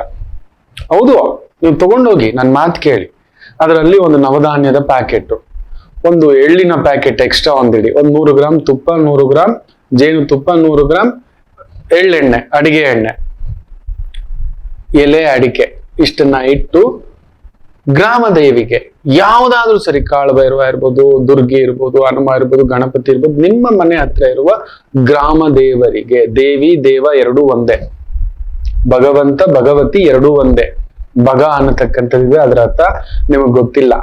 ಹೌದು, ನೀವು ತಗೊಂಡೋಗಿ, ನನ್ ಮಾತು ಕೇಳಿ. ಅದರಲ್ಲಿ ಒಂದು ನವಧಾನ್ಯದ ಪ್ಯಾಕೆಟ್, ಒಂದು ಎಳ್ಳಿನ ಪ್ಯಾಕೆಟ್ ಎಕ್ಸ್ಟ್ರಾ ಒಂದಿಡಿ, ಒಂದ್ 100 ಗ್ರಾಮ್ ತುಪ್ಪ, 100 ಗ್ರಾಮ್ ಜೇನು ತುಪ್ಪ, 100 ಗ್ರಾಮ್ ಎಳ್ಳೆಣ್ಣೆ, ಅಡಿಗೆ ಎಣ್ಣೆ, ಎಲೆ ಅಡಿಕೆ, ಇಷ್ಟನ್ನ ಇಟ್ಟು ಗ್ರಾಮ ದೇವಿಗೆ ಯಾವ್ದಾದ್ರೂ ಸರಿ, ಕಾಳಭೈರವ ಇರ್ಬೋದು, ದುರ್ಗಿ ಇರ್ಬೋದು, ಹನುಮ ಇರ್ಬೋದು, ಗಣಪತಿ ಇರ್ಬೋದು, ನಿಮ್ಮ ಮನೆ ಹತ್ರ ಇರುವ ಗ್ರಾಮ ದೇವರಿಗೆ, ದೇವಿ ದೇವ ಎರಡೂ ಒಂದೇ, ಭಗವಂತ ಭಗವತಿ ಎರಡೂ ಒಂದೇ. ಭಗ ಅನ್ನತಕ್ಕಂಥದ್ದಿದೆ, ಅದರ ಅರ್ಥ ನಿಮಗ್ ಗೊತ್ತಿಲ್ಲ.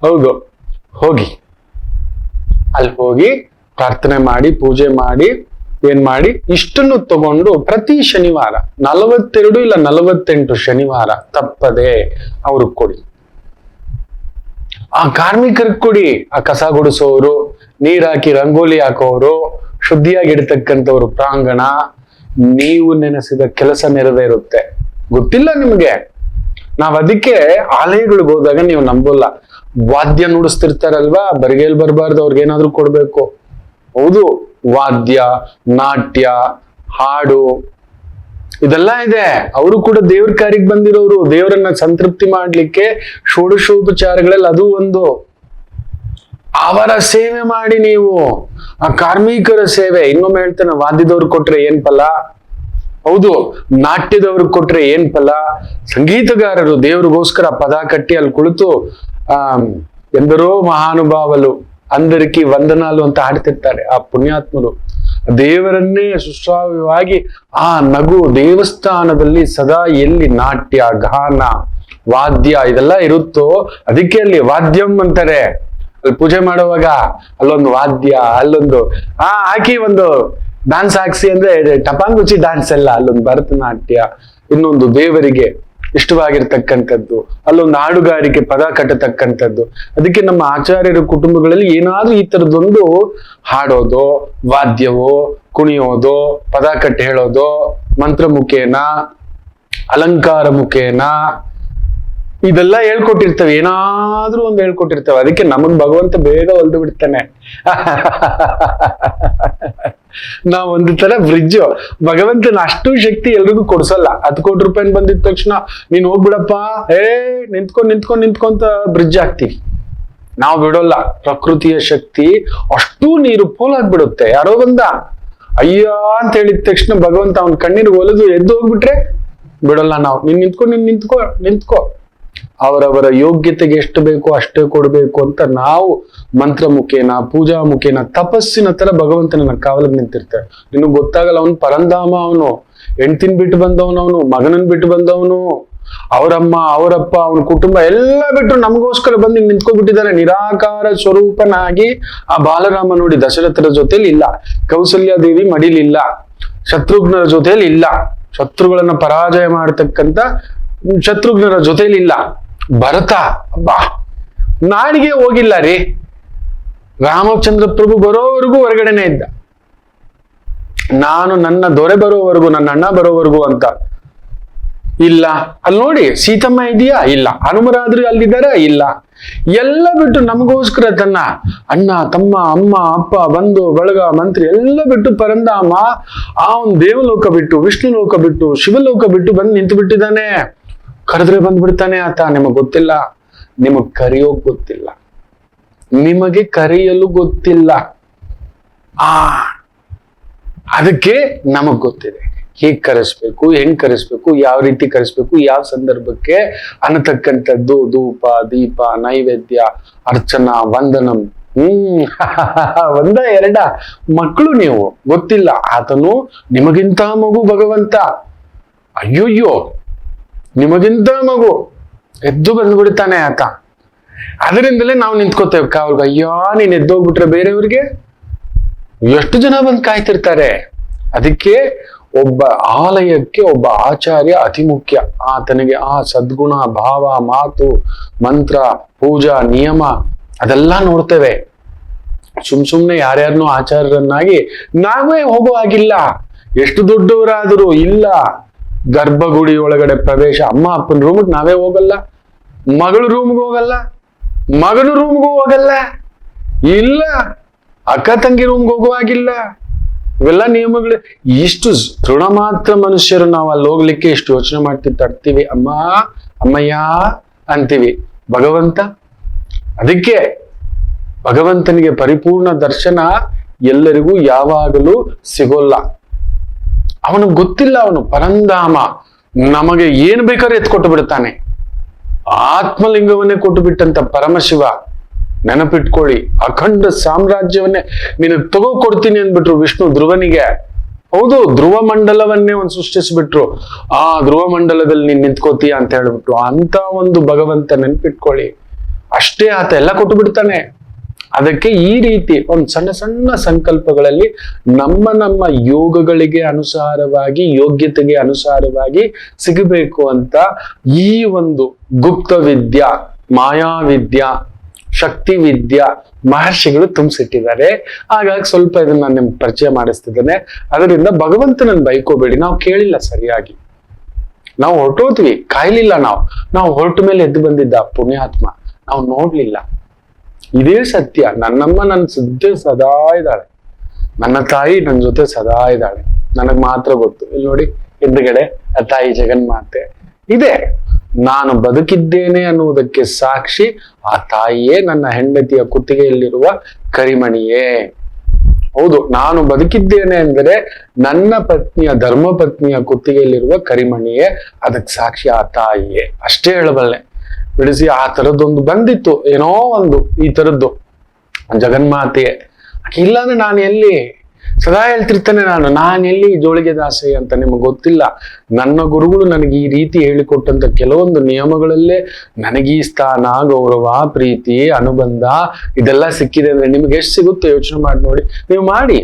ಹೌದು, ಹೋಗಿ ಅಲ್ಲಿ ಹೋಗಿ ಪ್ರಾರ್ಥನೆ ಮಾಡಿ, ಪೂಜೆ ಮಾಡಿ, ಏನ್ ಮಾಡಿ, ಇಷ್ಟನ್ನು ತಗೊಂಡು ಪ್ರತಿ ಶನಿವಾರ 42 ಇಲ್ಲ 48 ಶನಿವಾರ ತಪ್ಪದೆ ಅವ್ರಿಗೆ ಕೊಡಿ, ಆ ಕಾರ್ಮಿಕರಿಗೆ ಕೊಡಿ. ಆ ಕಸ ಗುಡಿಸೋರು, ನೀರ್ ಹಾಕಿ ರಂಗೋಲಿ ಹಾಕೋರು, ಶುದ್ಧಿಯಾಗಿ ಇಡತಕ್ಕಂಥವ್ರು ಪ್ರಾಂಗಣ, ನೀವು ನೆನೆಸಿದ ಕೆಲಸ ನೆರವೇರುತ್ತೆ. ಗೊತ್ತಿಲ್ಲ ನಿಮ್ಗೆ. ನಾವ್ ಅದಕ್ಕೆ ಆಲಯಗಳಿಗೆ ಹೋದಾಗ ನೀವು ನಂಬೋಲ್ಲ, ವಾದ್ಯ ನುಡಿಸ್ತಿರ್ತಾರಲ್ವಾ, ಬರಿಗೈಲ್ ಬರಬಾರ್ದು, ಅವ್ರಿಗೇನಾದ್ರೂ ಕೊಡ್ಬೇಕು. ಹೌದು, ವಾದ್ಯ, ನಾಟ್ಯ, ಹಾಡು ಇದೆಲ್ಲ ಇದೆ. ಅವರು ಕೂಡ ದೇವ್ರ ಕಾರ್ಯಕ್ಕೆ ಬಂದಿರೋರು, ದೇವರನ್ನ ಸಂತೃಪ್ತಿ ಮಾಡ್ಲಿಕ್ಕೆ ಷೋಡಶೋಪಚಾರಗಳಲ್ಲಿ ಅದು ಒಂದು. ಅವರ ಸೇವೆ ಮಾಡಿ ನೀವು, ಆ ಕಾರ್ಮಿಕರ ಸೇವೆ. ಇನ್ನೊಮ್ಮೆ ಹೇಳ್ತಾನೆ, ವಾದ್ಯದವ್ರು ಕೊಟ್ರೆ ಏನ್ ಫಲ, ಹೌದು, ನಾಟ್ಯದವ್ರಿಗೆ ಕೊಟ್ರೆ ಏನ್ ಫಲ. ಸಂಗೀತಗಾರರು ದೇವ್ರಿಗೋಸ್ಕರ ಪದ ಕಟ್ಟಿ ಅಲ್ಲಿ ಕುಳಿತು ಎಂದರೋ ಮಹಾನುಭಾವಲು ಅಂದರಿಕಿ ವಂದನಾಲು ಅಂತ ಹಾಡ್ತಿರ್ತಾರೆ ಆ ಪುಣ್ಯಾತ್ಮರು. ದೇವರನ್ನೇ ಸುಶ್ರಾವ್ಯವಾಗಿ ಆ ನಗು ದೇವಸ್ಥಾನದಲ್ಲಿ ಸದಾ ಎಲ್ಲಿ ನಾಟ್ಯ, ಗಾನ, ವಾದ್ಯ ಇದೆಲ್ಲ ಇರುತ್ತೋ ಅದಕ್ಕೆ ಅಲ್ಲಿ ವಾದ್ಯಂ ಅಂತಾರೆ. ಅಲ್ಲಿ ಪೂಜೆ ಮಾಡುವಾಗ ಅಲ್ಲೊಂದು ವಾದ್ಯ, ಅಲ್ಲೊಂದು ಹಾಕಿ ಒಂದು ಡಾನ್ಸ್ ಹಾಕ್ಸಿ ಅಂದ್ರೆ ಟಪಾಂಗುಚಿ ಡಾನ್ಸ್ ಎಲ್ಲ, ಅಲ್ಲೊಂದು ಭರತನಾಟ್ಯ, ಇನ್ನೊಂದು ದೇವರಿಗೆ ಇಷ್ಟವಾಗಿರ್ತಕ್ಕಂಥದ್ದು, ಅಲ್ಲೊಂದು ಹಾಡುಗಾರಿಕೆ, ಪದ ಕಟ್ಟತಕ್ಕಂಥದ್ದು. ಅದಕ್ಕೆ ನಮ್ಮ ಆಚಾರ್ಯರ ಕುಟುಂಬಗಳಲ್ಲಿ ಏನಾದ್ರೂ ಈ ತರದೊಂದು ಹಾಡೋದು, ವಾದ್ಯವೋ, ಕುಣಿಯೋದು, ಪದ ಕಟ್ಟಿ ಹೇಳೋದು, ಮಂತ್ರ ಮುಖೇನ, ಅಲಂಕಾರ ಮುಖೇನ ಇದೆಲ್ಲ ಹೇಳ್ಕೊಟ್ಟಿರ್ತವೆ, ಏನಾದ್ರೂ ಒಂದು ಹೇಳ್ಕೊಟ್ಟಿರ್ತವೆ. ಅದಕ್ಕೆ ನಮಗ್ ಭಗವಂತ ಬೇಗ ಹೊಲ್ದು ಬಿಡ್ತಾನೆ. ನಾವ್ ಒಂದು ತರ ಬ್ರಿಡ್ಜ್, ಭಗವಂತನ ಅಷ್ಟು ಶಕ್ತಿ ಎಲ್ರಿಗೂ ಕೊಡ್ಸಲ್ಲ. 10 ಕೋಟಿ ರೂಪಾಯಿ ಬಂದಿದ ತಕ್ಷಣ ನೀನ್ ಹೋಗ್ಬಿಡಪ್ಪ, ನಿಂತ್ಕೊಂತ ಬ್ರಿಡ್ಜ್ ಹಾಕ್ತಿವಿ. ನಾವು ಬಿಡೋಲ್ಲ. ಪ್ರಕೃತಿಯ ಶಕ್ತಿ ಅಷ್ಟು ನೀರು ಪೋಲಾಗ್ಬಿಡುತ್ತೆ. ಯಾರೋ ಬಂದ ಅಯ್ಯ ಅಂತ ಹೇಳಿದ ತಕ್ಷಣ ಭಗವಂತ ಅವನ ಕಣ್ಣೀರು ಒಲೆದು ಎದ್ದು ಹೋಗ್ಬಿಟ್ರೆ ಬಿಡಲ್ಲ ನಾವು. ನೀನ್ ನಿಂತ್ಕೋ. ಅವರವರ ಯೋಗ್ಯತೆಗೆ ಎಷ್ಟು ಬೇಕೋ ಅಷ್ಟೇ ಕೊಡ್ಬೇಕು ಅಂತ ನಾವು ಮಂತ್ರ ಮುಖೇನ, ಪೂಜಾ ಮುಖೇನ, ತಪಸ್ಸಿನ ತರ ಭಗವಂತನ ಕಾವಲಿಗೆ ನಿಂತಿರ್ತಾರೆ. ನಿನಗ್ ಗೊತ್ತಾಗಲ್ಲ, ಅವನು ಪರಂಧಾಮ, ಅವನು ಹೆಂಡ್ತಿನ್ ಬಿಟ್ಟು ಬಂದವನು, ಅವನು ಮಗನನ್ ಬಿಟ್ಟು ಬಂದವನು, ಅವರಮ್ಮ ಅವರಪ್ಪ ಅವನ ಕುಟುಂಬ ಎಲ್ಲ ಬಿಟ್ಟು ನಮಗೋಸ್ಕರ ಬಂದು ನಿಂತ್ಕೊಬಿಟ್ಟಿದ್ದಾನೆ. ನಿರಾಕಾರ ಸ್ವರೂಪನಾಗಿ ಆ ಬಾಲರಾಮ ನೋಡಿ, ದಶರಥರ ಜೊತೆಲಿ ಇಲ್ಲ, ಕೌಸಲ್ಯಾದೇವಿ ಮಡಿಲಿಲ್ಲ, ಶತ್ರುಘ್ನರ ಜೊತೆಲಿ ಇಲ್ಲ, ಶತ್ರುಗಳನ್ನ ಪರಾಜಯ ಮಾಡತಕ್ಕಂತ ಶತ್ರುಘ್ನರ ಜೊತೆಲಿ ಇಲ್ಲ. ಭರತ ಅಬ್ಬಾ ನಾಡಿಗೆ ಹೋಗಿಲ್ಲ ರೀ, ರಾಮಚಂದ್ರ ಪ್ರಭು ಬರೋವರೆಗೂ ಹೊರಗಡೆನೆ ಇದ್ದ. ನಾನು ನನ್ನ ದೊರೆ ಬರೋವರೆಗೂ, ನನ್ನ ಅಣ್ಣ ಬರೋವರೆಗೂ ಅಂತ ಇಲ್ಲ. ಅಲ್ಲಿ ನೋಡಿ, ಸೀತಮ್ಮ ಇದೆಯಾ? ಇಲ್ಲ. ಹನುಮರಾದ್ರಿ ಅಲ್ಲಿದ್ದಾರ? ಇಲ್ಲ. ಎಲ್ಲ ಬಿಟ್ಟು ನಮಗೋಸ್ಕರ ತನ್ನ ಅಣ್ಣ, ತಮ್ಮ, ಅಮ್ಮ, ಅಪ್ಪ, ಬಂಧು ಬಳಗ, ಮಂತ್ರಿ ಎಲ್ಲ ಬಿಟ್ಟು ಪರಂಧಾಮ ಆ ಒಂದು ದೇವಲೋಕ ಬಿಟ್ಟು, ವಿಷ್ಣು ಲೋಕ ಬಿಟ್ಟು, ಶಿವಲೋಕ ಬಿಟ್ಟು ಬಂದು ನಿಂತು ಬಿಟ್ಟಿದ್ದಾನೆ. ಕರೆದ್ರೆ ಬಂದ್ಬಿಡ್ತಾನೆ ಆತ. ನಿಮಗ್ ಗೊತ್ತಿಲ್ಲ, ನಿಮಗ್ ಕರೆಯೋಕ್ ಗೊತ್ತಿಲ್ಲ, ನಿಮಗೆ ಕರೆಯಲು ಗೊತ್ತಿಲ್ಲ. ಅದಕ್ಕೆ ನಮಗ್ ಗೊತ್ತಿದೆ ಹೇಗ್ ಕರೆಸ್ಬೇಕು, ಹೆಂಗ್ ಕರೆಸ್ಬೇಕು, ಯಾವ ರೀತಿ ಕರೆಸ್ಬೇಕು, ಯಾವ ಸಂದರ್ಭಕ್ಕೆ ಅನ್ನತಕ್ಕಂಥದ್ದು. ಧೂಪ, ದೀಪ, ನೈವೇದ್ಯ, ಅರ್ಚನಾ, ವಂದನಂ. ಒಂದ ಎರಡ ಮಕ್ಕಳು ನೀವು, ಗೊತ್ತಿಲ್ಲ. ಆತನು ನಿಮಗಿಂತ ಮಗು ಭಗವಂತ. ಅಯ್ಯೋಯ್ಯೋ, ನಿಮಗಿಂತ ಮಗು ಎದ್ದು ಬಂದ್ಬಿಡ್ತಾನೆ ಆತ. ಅದರಿಂದಲೇ ನಾವು ನಿಂತ್ಕೋತೇವೆ ಕಾವಲ್ಗ. ಅಯ್ಯೋ, ನೀನ್ ಎದ್ದೋಗ್ಬಿಟ್ರೆ ಬೇರೆಯವ್ರಿಗೆ ಎಷ್ಟು ಜನ ಬಂದು ಕಾಯ್ತಿರ್ತಾರೆ. ಅದಕ್ಕೆ ಒಬ್ಬ ಆಲಯಕ್ಕೆ ಒಬ್ಬ ಆಚಾರ್ಯ ಅತಿ ಮುಖ್ಯ. ಆತನಿಗೆ ಆ ಸದ್ಗುಣ, ಭಾವ, ಮಾತು, ಮಂತ್ರ, ಪೂಜಾ, ನಿಯಮ ಅದೆಲ್ಲ ನೋಡ್ತೇವೆ. ಸುಮ್ನೆ ಯಾರ್ಯಾರನ್ನೂ ಆಚಾರ್ಯರನ್ನಾಗಿ ನಾವೇ ಹೋಗೋ ಆಗಿಲ್ಲ. ಎಷ್ಟು ದೊಡ್ಡವರಾದರೂ ಇಲ್ಲ. ಗರ್ಭಗುಡಿ ಒಳಗಡೆ ಪ್ರವೇಶ, ಅಮ್ಮ ಅಪ್ಪನ ರೂಮ್ಗೆ ನಾವೇ ಹೋಗಲ್ಲ, ಮಗಳು ರೂಮ್ಗೆ ಹೋಗಲ್ಲ, ಮಗನ ರೂಮ್ಗೂ ಹೋಗಲ್ಲ, ಇಲ್ಲ ಅಕ್ಕ ತಂಗಿ ರೂಮ್ಗೆ ಹೋಗುವಾಗಿಲ್ಲ. ಇವೆಲ್ಲ ನಿಯಮಗಳು. ಇಷ್ಟು ದೃಢ ಮಾತ್ರ ಮನುಷ್ಯರು ನಾವು ಅಲ್ಲಿ ಹೋಗ್ಲಿಕ್ಕೆ ಇಷ್ಟು ಯೋಚನೆ ತರ್ತೀವಿ. ಅಮ್ಮ, ಅಮ್ಮಯ್ಯ ಅಂತೀವಿ. ಭಗವಂತ, ಅದಕ್ಕೆ ಭಗವಂತನಿಗೆ ಪರಿಪೂರ್ಣ ದರ್ಶನ ಎಲ್ಲರಿಗೂ ಯಾವಾಗಲೂ ಸಿಗೋಲ್ಲ. ಅವನಿಗೆ ಗೊತ್ತಿಲ್ಲ, ಅವನು ಪರಂಧಾಮ. ನಮಗೆ ಏನ್ ಬೇಕಾದ್ರೆ ಎತ್ಕೊಟ್ಟು ಬಿಡ್ತಾನೆ. ಆತ್ಮಲಿಂಗವನ್ನೇ ಕೊಟ್ಟು ಬಿಟ್ಟಂತ ಪರಮಶಿವ. ನೆನಪಿಟ್ಕೊಳ್ಳಿ, ಅಖಂಡ ಸಾಮ್ರಾಜ್ಯವನ್ನೇ ನೀನು ಕೊಡ್ತೀನಿ ಅಂದ್ಬಿಟ್ರು ವಿಷ್ಣು ಧ್ರುವನಿಗೆ. ಹೌದು, ಧ್ರುವ ಮಂಡಲವನ್ನೇ ಒಂದು ಸೃಷ್ಟಿಸ್ಬಿಟ್ರು. ಆ ಧ್ರುವ ಮಂಡಲದಲ್ಲಿ ನೀನ್ ನಿಂತ್ಕೋತೀಯ ಅಂತ ಹೇಳ್ಬಿಟ್ರು. ಅಂತ ಒಂದು ಭಗವಂತ ನೆನಪಿಟ್ಕೊಳ್ಳಿ. ಅಷ್ಟೇ, ಆತ ಎಲ್ಲ ಕೊಟ್ಟು ಬಿಡ್ತಾನೆ. ಅದಕ್ಕೆ ಈ ರೀತಿ ಒಂದು ಸಣ್ಣ ಸಣ್ಣ ಸಂಕಲ್ಪಗಳಲ್ಲಿ ನಮ್ಮ ಯೋಗಗಳಿಗೆ ಅನುಸಾರವಾಗಿ, ಯೋಗ್ಯತೆಗೆ ಅನುಸಾರವಾಗಿ ಸಿಗಬೇಕು ಅಂತ ಈ ಒಂದು ಗುಪ್ತ ವಿದ್ಯಾ, ಮಾಯಾವಿದ್ಯಾ, ಶಕ್ತಿ ವಿದ್ಯಾ ಮಹರ್ಷಿಗಳು ತುಂಬಿಸಿಟ್ಟಿದ್ದಾರೆ. ಹಾಗಾಗಿ ಸ್ವಲ್ಪ ಇದನ್ನ ನಾನು ನಿಮ್ಗೆ ಪರಿಚಯ ಮಾಡಿಸ್ತಿದ್ದೇನೆ. ಅದರಿಂದ ಭಗವಂತನನ್ನು ಬೈಕೋಬೇಡಿ, ನಾವು ಕೇಳಿಲ್ಲ ಸರಿಯಾಗಿ. ನಾವು ಹೊರಟೋದ್ವಿ, ಕಾಯ್ಲಿಲ್ಲ. ನಾವು ಹೊರಟ ಮೇಲೆ ಎದ್ದು ಬಂದಿದ್ದ ಪುಣ್ಯಾತ್ಮ, ನಾವು ನೋಡ್ಲಿಲ್ಲ. ಇದೇ ಸತ್ಯ. ನನ್ನಮ್ಮ ನನ್ನ ಜೊತೆ ಸದಾ ಇದ್ದಾಳೆ, ನನ್ನ ತಾಯಿ ನನ್ನ ಜೊತೆ ಸದಾ ಇದ್ದಾಳೆ. ನನಗ್ ಮಾತ್ರ ಗೊತ್ತು. ಇಲ್ಲಿ ನೋಡಿ ಎದುರುಗಡೆ ಆ ತಾಯಿ ಜಗನ್ಮಾತೆ ಇದೆ. ನಾನು ಬದುಕಿದ್ದೇನೆ ಅನ್ನುವುದಕ್ಕೆ ಸಾಕ್ಷಿ ಆ ತಾಯಿಯೇ, ನನ್ನ ಹೆಂಡತಿಯ ಕುತ್ತಿಗೆಯಲ್ಲಿರುವ ಕರಿಮಣಿಯೇ. ಹೌದು, ನಾನು ಬದುಕಿದ್ದೇನೆ ಅಂದರೆ ನನ್ನ ಪತ್ನಿಯ, ಧರ್ಮ ಪತ್ನಿಯ ಕುತ್ತಿಗೆಯಲ್ಲಿರುವ ಕರಿಮಣಿಯೇ ಅದಕ್ಕೆ ಸಾಕ್ಷಿ ಆ ತಾಯಿಯೇ. ಅಷ್ಟೇ ಹೇಳಬಲ್ಲೆ. ಬಿಡಿಸಿ ಆ ತರದ್ದೊಂದು ಬಂದಿತ್ತು, ಏನೋ ಒಂದು ಈ ತರದ್ದು ಜಗನ್ಮಾತೆಯೇ. ಇಲ್ಲಾಂದ್ರೆ ನಾನು ಎಲ್ಲಿ? ಸದಾ ಹೇಳ್ತಿರ್ತಾನೆ ನಾನು ಎಲ್ಲಿ ಜೋಳಿಗೆ ದಾಸೆ ಅಂತ. ನಿಮಗೆ ಗೊತ್ತಿಲ್ಲ, ನನ್ನ ಗುರುಗಳು ನನಗೆ ಈ ರೀತಿ ಹೇಳಿಕೊಟ್ಟಂತ ಕೆಲವೊಂದು ನಿಯಮಗಳಲ್ಲೇ ನನಗೆ ಈ ಸ್ಥಾನ, ಗೌರವ, ಪ್ರೀತಿ, ಅನುಬಂಧ ಇದೆಲ್ಲ ಸಿಕ್ಕಿದೆ ಅಂದ್ರೆ ನಿಮ್ಗೆ ಎಷ್ಟು ಸಿಗುತ್ತೆ ಯೋಚನೆ ಮಾಡಿ ನೋಡಿ. ನೀವು ಮಾಡಿ,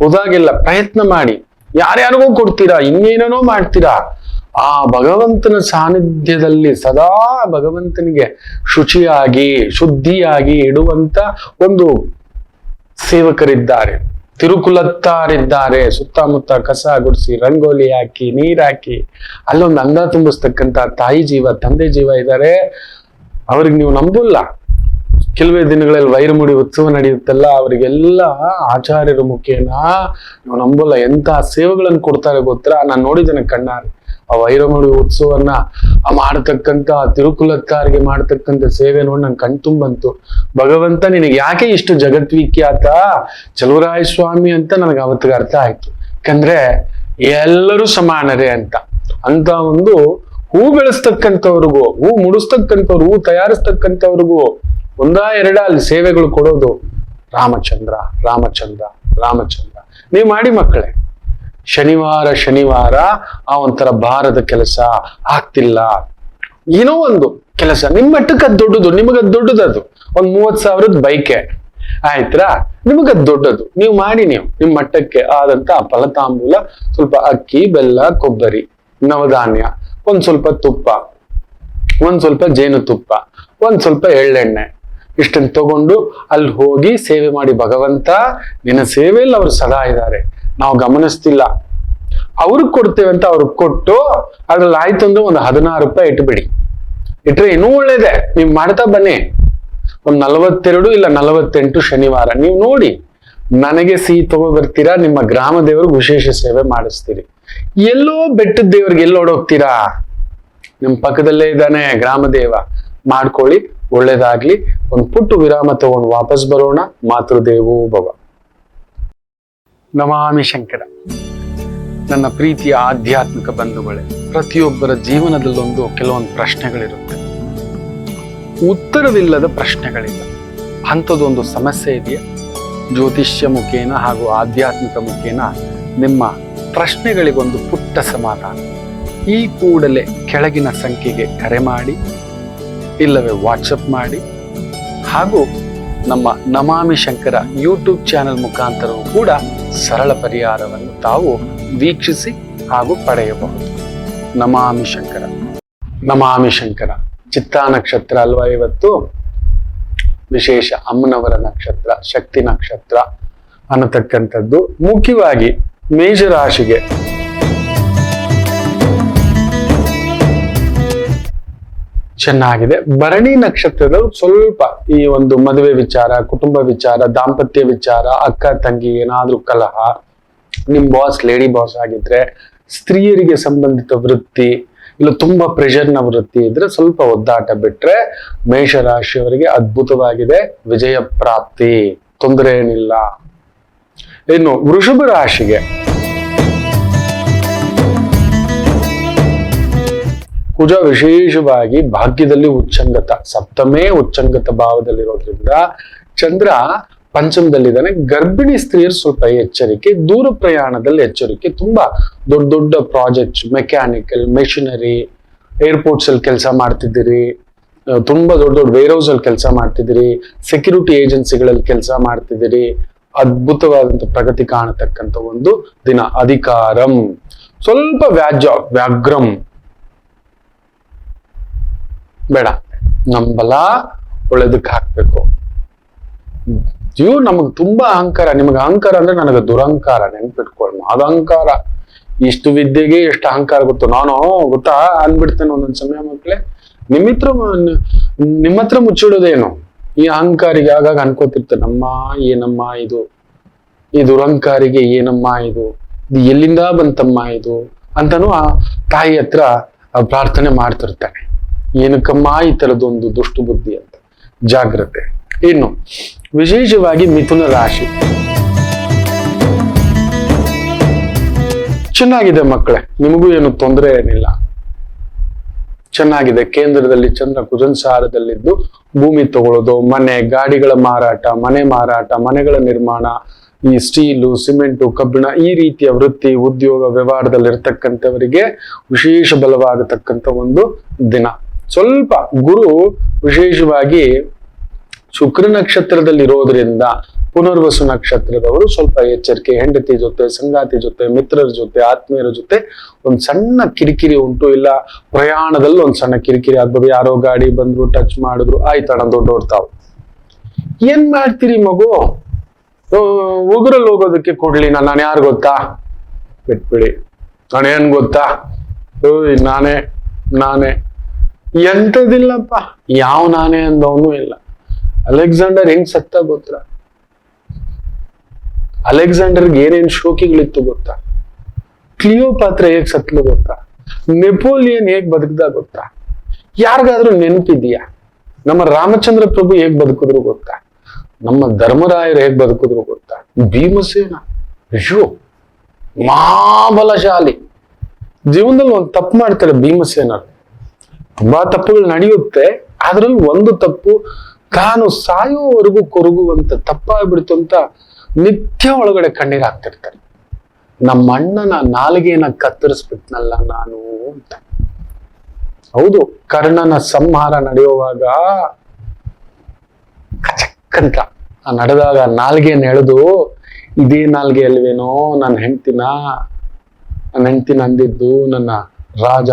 ಹೋದಾಗೆಲ್ಲ ಪ್ರಯತ್ನ ಮಾಡಿ. ಯಾರ್ಯಾರಿಗೂ ಕೊಡ್ತೀರಾ, ಇನ್ನೇನೇನೋ ಮಾಡ್ತೀರಾ. ಆ ಭಗವಂತನ ಸಾನ್ನಿಧ್ಯದಲ್ಲಿ ಸದಾ ಭಗವಂತನಿಗೆ ಶುಚಿಯಾಗಿ ಶುದ್ಧಿಯಾಗಿ ಇಡುವಂತ ಒಂದು ಸೇವಕರಿದ್ದಾರೆ, ತಿರುಕುಲತ್ತಾರಿದ್ದಾರೆ. ಸುತ್ತಮುತ್ತ ಕಸ ಗುಡಿಸಿ, ರಂಗೋಲಿ ಹಾಕಿ, ನೀರ್ ಹಾಕಿ, ಅಲ್ಲೊಂದು ಅಂದ ತುಂಬಿಸ್ತಕ್ಕಂತ ತಾಯಿ ಜೀವ, ತಂದೆ ಜೀವ ಇದ್ದಾರೆ. ಅವ್ರಿಗೆ ನೀವು ನಂಬಲ್ಲ, ಕೆಲವೇ ದಿನಗಳಲ್ಲಿ ವೈರಮುಡಿ ಉತ್ಸವ ನಡೆಯುತ್ತಲ್ಲ, ಅವರಿಗೆಲ್ಲ ಆಚಾರ್ಯರ ಮುಖೇನ ನೀವು ನಂಬಲ್ಲ ಎಂತ ಸೇವೆಗಳನ್ನು ಕೊಡ್ತಾರೆ ಗೊತ್ತಾ. ನಾನು ನೋಡಿದ್ದೇನೆ ಕಣ್ಣಾರೆ ಆ ವೈರಮುಡಿ ಉತ್ಸವನ್ನ ಮಾಡತಕ್ಕಂತ ತಿರುಕುಲತ್ತಾರಿಗೆ ಮಾಡತಕ್ಕಂತ ಸೇವೆ ನೋಡಿ ನಂಗೆ ಕಣ್ತುಂಬಂತು. ಭಗವಂತ ನಿನಗೆ ಯಾಕೆ ಇಷ್ಟು ಜಗದ್ವಿಖ್ಯಾತ ಚಲುವರಾಯ ಸ್ವಾಮಿ ಅಂತ ನನಗೆ ಅವತ್ತಿಗೆ ಅರ್ಥ ಆಯ್ತು. ಯಾಕಂದ್ರೆ ಎಲ್ಲರೂ ಸಮಾನರೇ ಅಂತ ಒಂದು ಹೂ ಬೆಳೆಸ್ತಕ್ಕಂಥವ್ರಿಗೂ, ಹೂ ಮುಡಿಸ್ತಕ್ಕಂಥವ್ರು, ಹೂ ತಯಾರಿಸ್ತಕ್ಕಂಥವ್ರಿಗೂ ಎರಡ ಅಲ್ಲಿ ಸೇವೆಗಳು ಕೊಡೋದು ರಾಮಚಂದ್ರ ರಾಮಚಂದ್ರ ರಾಮಚಂದ್ರ. ನೀವು ಮಾಡಿ ಮಕ್ಕಳೇ. ಶನಿವಾರ ಆ ಒಂಥರ ಭಾರದ ಕೆಲಸ ಆಗ್ತಿಲ್ಲ, ಏನೋ ಒಂದು ಕೆಲಸ ನಿಮ್ಮ ಮಟ್ಟಕ್ಕೆ ಅದು ದೊಡ್ಡದು, ನಿಮಗದ್ ದೊಡ್ಡದು. ಅದು ಒಂದ್ 30,000 ಬೈಕೆ ಆಯ್ತಾ, ನಿಮಗದ್ ದೊಡ್ಡದು. ನೀವು ಮಾಡಿ, ನೀವು ನಿಮ್ಮ ಮಟ್ಟಕ್ಕೆ ಆದಂತ ಫಲತಾಂಬೂಲ, ಸ್ವಲ್ಪ ಅಕ್ಕಿ, ಬೆಲ್ಲ, ಕೊಬ್ಬರಿ, ನವಧಾನ್ಯ, ಒಂದ್ ಸ್ವಲ್ಪ ತುಪ್ಪ, ಒಂದ್ ಸ್ವಲ್ಪ ಜೇನುತುಪ್ಪ, ಒಂದ್ ಸ್ವಲ್ಪ ಎಳ್ಳೆಣ್ಣೆ, ಇಷ್ಟನ್ನು ತಗೊಂಡು ಅಲ್ಲಿ ಹೋಗಿ ಸೇವೆ ಮಾಡಿ. ಭಗವಂತ ನಿನ್ನ ಸೇವೆಯಲ್ಲಿ ಅವ್ರು ಸದಾ ಇದ್ದಾರೆ, ನಾವು ಗಮನಿಸ್ತಿಲ್ಲ. ಅವ್ರಿಗೆ ಕೊಡ್ತೇವೆ ಅಂತ ಅವ್ರಿಗೆ ಕೊಟ್ಟು ಅದ್ರಲ್ಲಿ ಆಯ್ತು ಅಂದ್ರೆ ಒಂದು 16 ರೂಪಾಯಿ ಇಟ್ಬಿಡಿ. ಇಟ್ರೆ ಇನ್ನೂ ಒಳ್ಳೇದೆ. ನೀವು ಮಾಡ್ತಾ ಬನ್ನಿ. ಒಂದು 42 ಇಲ್ಲ 48 ಶನಿವಾರ ನೀವು ನೋಡಿ, ನನಗೆ ಸಿಹಿ ತಗೋ ಬರ್ತೀರಾ, ನಿಮ್ಮ ಗ್ರಾಮ ದೇವ್ರಿಗೆ ವಿಶೇಷ ಸೇವೆ ಮಾಡಿಸ್ತೀರಿ. ಎಲ್ಲೋ ಬೆಟ್ಟದ ದೇವ್ರಿಗೆ ಎಲ್ಲಿ ಓಡೋಗ್ತೀರಾ? ನಿಮ್ ಪಕ್ಕದಲ್ಲೇ ಇದ್ದಾನೆ ಗ್ರಾಮ ದೇವ. ಮಾಡ್ಕೊಳ್ಳಿ, ಒಳ್ಳೇದಾಗ್ಲಿ. ಒಂದು ಪುಟ್ಟು ವಿರಾಮ ತಗೊಂಡು ವಾಪಸ್ ಬರೋಣ. ಮಾತೃದೇವೋ ಭವ. ನಮಾಮಿ ಶಂಕರ. ನನ್ನ ಪ್ರೀತಿಯ ಆಧ್ಯಾತ್ಮಿಕ ಬಂಧುಗಳೇ, ಪ್ರತಿಯೊಬ್ಬರ ಜೀವನದಲ್ಲೊಂದು ಕೆಲವೊಂದು ಪ್ರಶ್ನೆಗಳಿರುತ್ತೆ, ಉತ್ತರವಿಲ್ಲದ ಪ್ರಶ್ನೆಗಳಿಲ್ಲ. ಅಂಥದ್ದೊಂದು ಸಮಸ್ಯೆ ಇದೆಯಾ? ಜ್ಯೋತಿಷ್ಯ ಮುಖೇನ ಹಾಗೂ ಆಧ್ಯಾತ್ಮಿಕ ಮುಖೇನ ನಿಮ್ಮ ಪ್ರಶ್ನೆಗಳಿಗೊಂದು ಪುಟ್ಟ ಸಮಾಧಾನ. ಈ ಕೂಡಲೇ ಕೆಳಗಿನ ಸಂಖ್ಯೆಗೆ ಕರೆ ಮಾಡಿ, ಇಲ್ಲವೇ ವಾಟ್ಸಪ್ ಮಾಡಿ, ಹಾಗೂ ನಮ್ಮ ನಮಾಮಿ ಶಂಕರ ಯೂಟ್ಯೂಬ್ ಚಾನೆಲ್ ಮುಖಾಂತರವೂ ಕೂಡ ಸರಳ ಪರಿಹಾರವನ್ನು ತಾವು ವೀಕ್ಷಿಸಿ ಹಾಗೂ ಪಡೆಯಬಹುದು. ನಮಾಮಿ ಶಂಕರ. ನಮಾಮಿ ಶಂಕರ. ಚಿತ್ತಾ ನಕ್ಷತ್ರ ಅಲ್ವಾ ಇವತ್ತು? ವಿಶೇಷ ಅಮ್ಮನವರ ನಕ್ಷತ್ರ, ಶಕ್ತಿ ನಕ್ಷತ್ರ ಅನ್ನತಕ್ಕಂಥದ್ದು. ಮುಖ್ಯವಾಗಿ ಮೇಷರಾಶಿಗೆ ಚೆನ್ನಾಗಿದೆ. ಭರಣಿ ನಕ್ಷತ್ರದಲ್ಲಿ ಸ್ವಲ್ಪ ಈ ಒಂದು ಮದುವೆ ವಿಚಾರ, ಕುಟುಂಬ ವಿಚಾರ, ದಾಂಪತ್ಯ ವಿಚಾರ, ಅಕ್ಕ ತಂಗಿ ಏನಾದ್ರೂ ಕಲಹ, ನಿಮ್ ಬಾಸ್ ಲೇಡಿ ಬಾಸ್ ಆಗಿದ್ರೆ, ಸ್ತ್ರೀಯರಿಗೆ ಸಂಬಂಧಿತ ವೃತ್ತಿ ಇಲ್ಲ ತುಂಬಾ ಪ್ರೆಷರ್ನ ವೃತ್ತಿ ಇದ್ರೆ ಸ್ವಲ್ಪ ಒದ್ದಾಟ. ಬಿಟ್ರೆ ಮೇಷರಾಶಿಯವರಿಗೆ ಅದ್ಭುತವಾಗಿದೆ, ವಿಜಯ ಪ್ರಾಪ್ತಿ, ತೊಂದರೆ ಏನಿಲ್ಲ. ಇನ್ನು ವೃಷಭ ರಾಶಿಗೆ ಕುಜ ವಿಶೇಷವಾಗಿ ಭಾಗ್ಯದಲ್ಲಿ ಉಚ್ಚಂಗತ, ಸಪ್ತಮೇ ಉಚ್ಚಂಗತ ಭಾವದಲ್ಲಿರೋದ್ರಿಂದ ಚಂದ್ರ ಪಂಚಮದಲ್ಲಿದ್ದಾನೆ. ಗರ್ಭಿಣಿ ಸ್ತ್ರೀಯರು ಸ್ವಲ್ಪ ಎಚ್ಚರಿಕೆ, ದೂರ ಪ್ರಯಾಣದಲ್ಲಿ ಎಚ್ಚರಿಕೆ. ತುಂಬಾ ದೊಡ್ಡ ದೊಡ್ಡ ಪ್ರಾಜೆಕ್ಟ್ಸ್, ಮೆಕ್ಯಾನಿಕಲ್, ಮೆಷಿನರಿ, ಏರ್ಪೋರ್ಟ್ಸ್ ಅಲ್ಲಿ ಕೆಲಸ ಮಾಡ್ತಿದ್ದೀರಿ, ತುಂಬಾ ದೊಡ್ಡ ದೊಡ್ಡ ವೇರ್ ಹೌಸ್ ಅಲ್ಲಿ ಕೆಲಸ ಮಾಡ್ತಿದ್ದೀರಿ, ಸೆಕ್ಯೂರಿಟಿ ಏಜೆನ್ಸಿಗಳಲ್ಲಿ ಕೆಲಸ ಮಾಡ್ತಿದ್ದೀರಿ. ಅದ್ಭುತವಾದಂತ ಪ್ರಗತಿ ಕಾಣತಕ್ಕಂಥ ಒಂದು ದಿನ. ಅಧಿಕಾರಂ ಸ್ವಲ್ಪ ವ್ಯಾಗ್ರಂ ಬೇಡ, ನಮ್ ಬಲ ಒಳ್ಳೇದಕ್ಕೆ ಹಾಕ್ಬೇಕು. ನಮಗ್ ತುಂಬಾ ಅಹಂಕಾರ. ನಿಮಗೆ ಅಹಂಕಾರ ಅಂದ್ರೆ ನನಗೆ ದುರಹಂಕಾರ, ನೆನ್ಪಿಟ್ಕೊಳ್ಳಿ. ಅದು ಅಹಂಕಾರ ಇಷ್ಟು ವಿದ್ಯೆಗೆ ಎಷ್ಟು ಅಹಂಕಾರ ಗೊತ್ತು, ನಾನು ಗೊತ್ತಾ ಅನ್ಬಿಡ್ತೇನೆ ಒಂದೊಂದ್ ಸಮಯ ಮಕ್ಳೇ. ನಿಮ್ಮ ಹತ್ರ ಮುಚ್ಚಿಡೋದೇನು ಈ ಅಹಂಕಾರಿಗೆ. ಆಗಾಗ ಅನ್ಕೋತಿರ್ತೇನೆ, ನಮ್ಮ ಏನಮ್ಮ ಇದು, ಈ ದುರಹಂಕಾರಿಗೆ ಏನಮ್ಮ ಇದು ಎಲ್ಲಿಂದ ಬಂತಮ್ಮ ಇದು ಅಂತಾನು ಆ ತಾಯಿ ಹತ್ರ ಪ್ರಾರ್ಥನೆ ಮಾಡ್ತಿರ್ತಾನೆ. ಏನಕ್ಕಮ್ಮ ಈ ತರದೊಂದು ದುಷ್ಟು ಬುದ್ಧಿ ಅಂತ. ಜಾಗ್ರತೆ. ಇನ್ನು ವಿಶೇಷವಾಗಿ ಮಿಥುನ ರಾಶಿ ಚೆನ್ನಾಗಿದೆ ಮಕ್ಕಳೇ, ನಿಮಗೂ ಏನು ತೊಂದರೆ ಏನಿಲ್ಲ, ಚೆನ್ನಾಗಿದೆ. ಕೇಂದ್ರದಲ್ಲಿ ಚಂದ್ರ ಕುಜನ್ ಸಾರದಲ್ಲಿದ್ದು ಭೂಮಿ ತಗೊಳ್ಳೋದು, ಮನೆ ಗಾಡಿಗಳ ಮಾರಾಟ, ಮನೆ ಮಾರಾಟ, ಮನೆಗಳ ನಿರ್ಮಾಣ, ಈ ಸ್ಟೀಲು ಸಿಮೆಂಟು ಕಬ್ಬಿಣ ಈ ರೀತಿಯ ವೃತ್ತಿ ಉದ್ಯೋಗ ವ್ಯವಹಾರದಲ್ಲಿ ಇರ್ತಕ್ಕಂಥವರಿಗೆ ವಿಶೇಷ ಬಲವಾಗತಕ್ಕಂಥ ಒಂದು ದಿನ. ಸ್ವಲ್ಪ ಗುರು ವಿಶೇಷವಾಗಿ ಶುಕ್ರ ನಕ್ಷತ್ರದಲ್ಲಿ ಇರೋದ್ರಿಂದ ಪುನರ್ವಸು ನಕ್ಷತ್ರದವರು ಸ್ವಲ್ಪ ಎಚ್ಚರಿಕೆ. ಹೆಂಡತಿ ಜೊತೆ, ಸಂಗಾತಿ ಜೊತೆ, ಮಿತ್ರರ ಜೊತೆ, ಆತ್ಮೀಯರ ಜೊತೆ ಒಂದ್ ಸಣ್ಣ ಕಿರಿಕಿರಿ ಉಂಟು. ಇಲ್ಲ ಪ್ರಯಾಣದಲ್ಲಿ ಒಂದ್ ಸಣ್ಣ ಕಿರಿಕಿರಿ ಆಗ್ಬೋದು. ಯಾರೋ ಗಾಡಿ ಬಂದ್ರು, ಟಚ್ ಮಾಡಿದ್ರು, ಆಯ್ತಣ ದೊಡ್ಡೋರ್ ತಾವು. ಏನ್ ಮಾಡ್ತೀರಿ ಮಗು, ಉಗುರಲ್ಲಿ ಹೋಗೋದಕ್ಕೆ ಕೊಡ್ಲಿ ನಾನು ಯಾರು ಗೊತ್ತಾ, ಬಿಟ್ಬಿಡಿ. ನಾನೇನ್ ಗೊತ್ತಾ, ನಾನೇ ಎಂತದಿಲ್ಲಪ್ಪ. ಯಾವ ನಾನೇ ಅಂದವನು ಇಲ್ಲ. ಅಲೆಕ್ಸಾಂಡರ್ ಹೆಂಗ್ ಸತ್ತ ಗೊತ್ತಾ, ಅಲೆಕ್ಸಾಂಡರ್ಗೆ ಏನೇನ್ ಶೋಕಿಗಳಿತ್ತು ಗೊತ್ತಾ, ಕ್ಲಿಯೋಪಾತ್ರ ಹೇಗ್ ಸತ್ಲು ಗೊತ್ತಾ, ನೆಪೋಲಿಯನ್ ಹೇಗ್ ಬದುಕ್ದ ಗೊತ್ತಾ, ಯಾರಿಗಾದ್ರೂ ನೆನಪಿದ್ಯಾ? ನಮ್ಮ ರಾಮಚಂದ್ರ ಪ್ರಭು ಹೇಗ್ ಬದುಕಿದ್ರು ಗೊತ್ತಾ, ನಮ್ಮ ಧರ್ಮರಾಯರು ಹೇಗ್ ಬದುಕಿದ್ರು ಗೊತ್ತಾ, ಭೀಮಸೇನ ಅಯ್ಯೋ ಮಹಾಬಲಶಾಲಿ. ಜೀವನದಲ್ಲಿ ಒಂದು ತಪ್ಪು ಮಾಡ್ತಾರೆ ಭೀಮಸೇನರು, ತುಂಬಾ ತಪ್ಪುಗಳು ನಡೆಯುತ್ತೆ, ಅದ್ರಲ್ಲಿ ಒಂದು ತಪ್ಪು ತಾನು ಸಾಯುವವರೆಗೂ ಕೊರಗುವಂತ ತಪ್ಪಾಗ್ಬಿಡ್ತು ಅಂತ ನಿತ್ಯ ಒಳಗಡೆ ಕಣ್ಣೀರಾಗ್ತಿರ್ತಾರೆ. ನಮ್ಮ ಅಣ್ಣನ ನಾಲಿಗೆಯನ್ನ ಕತ್ತರಿಸ್ಬಿಟ್ನಲ್ಲ ನಾನು ಅಂತ. ಹೌದು, ಕರ್ಣನ ಸಂಹಾರ ನಡೆಯುವಾಗ ಕಚಕ್ಕಂತ ನಡೆದಾಗ ನಾಲ್ಗೆಯನ್ನು ಎಳೆದು, ಇದೇ ನಾಲ್ಗೆ ಅಲ್ವೇನೋ ನನ್ನ ಹೆಂಡ್ತಿನ ಅಂದಿದ್ದು, ನನ್ನ ರಾಜ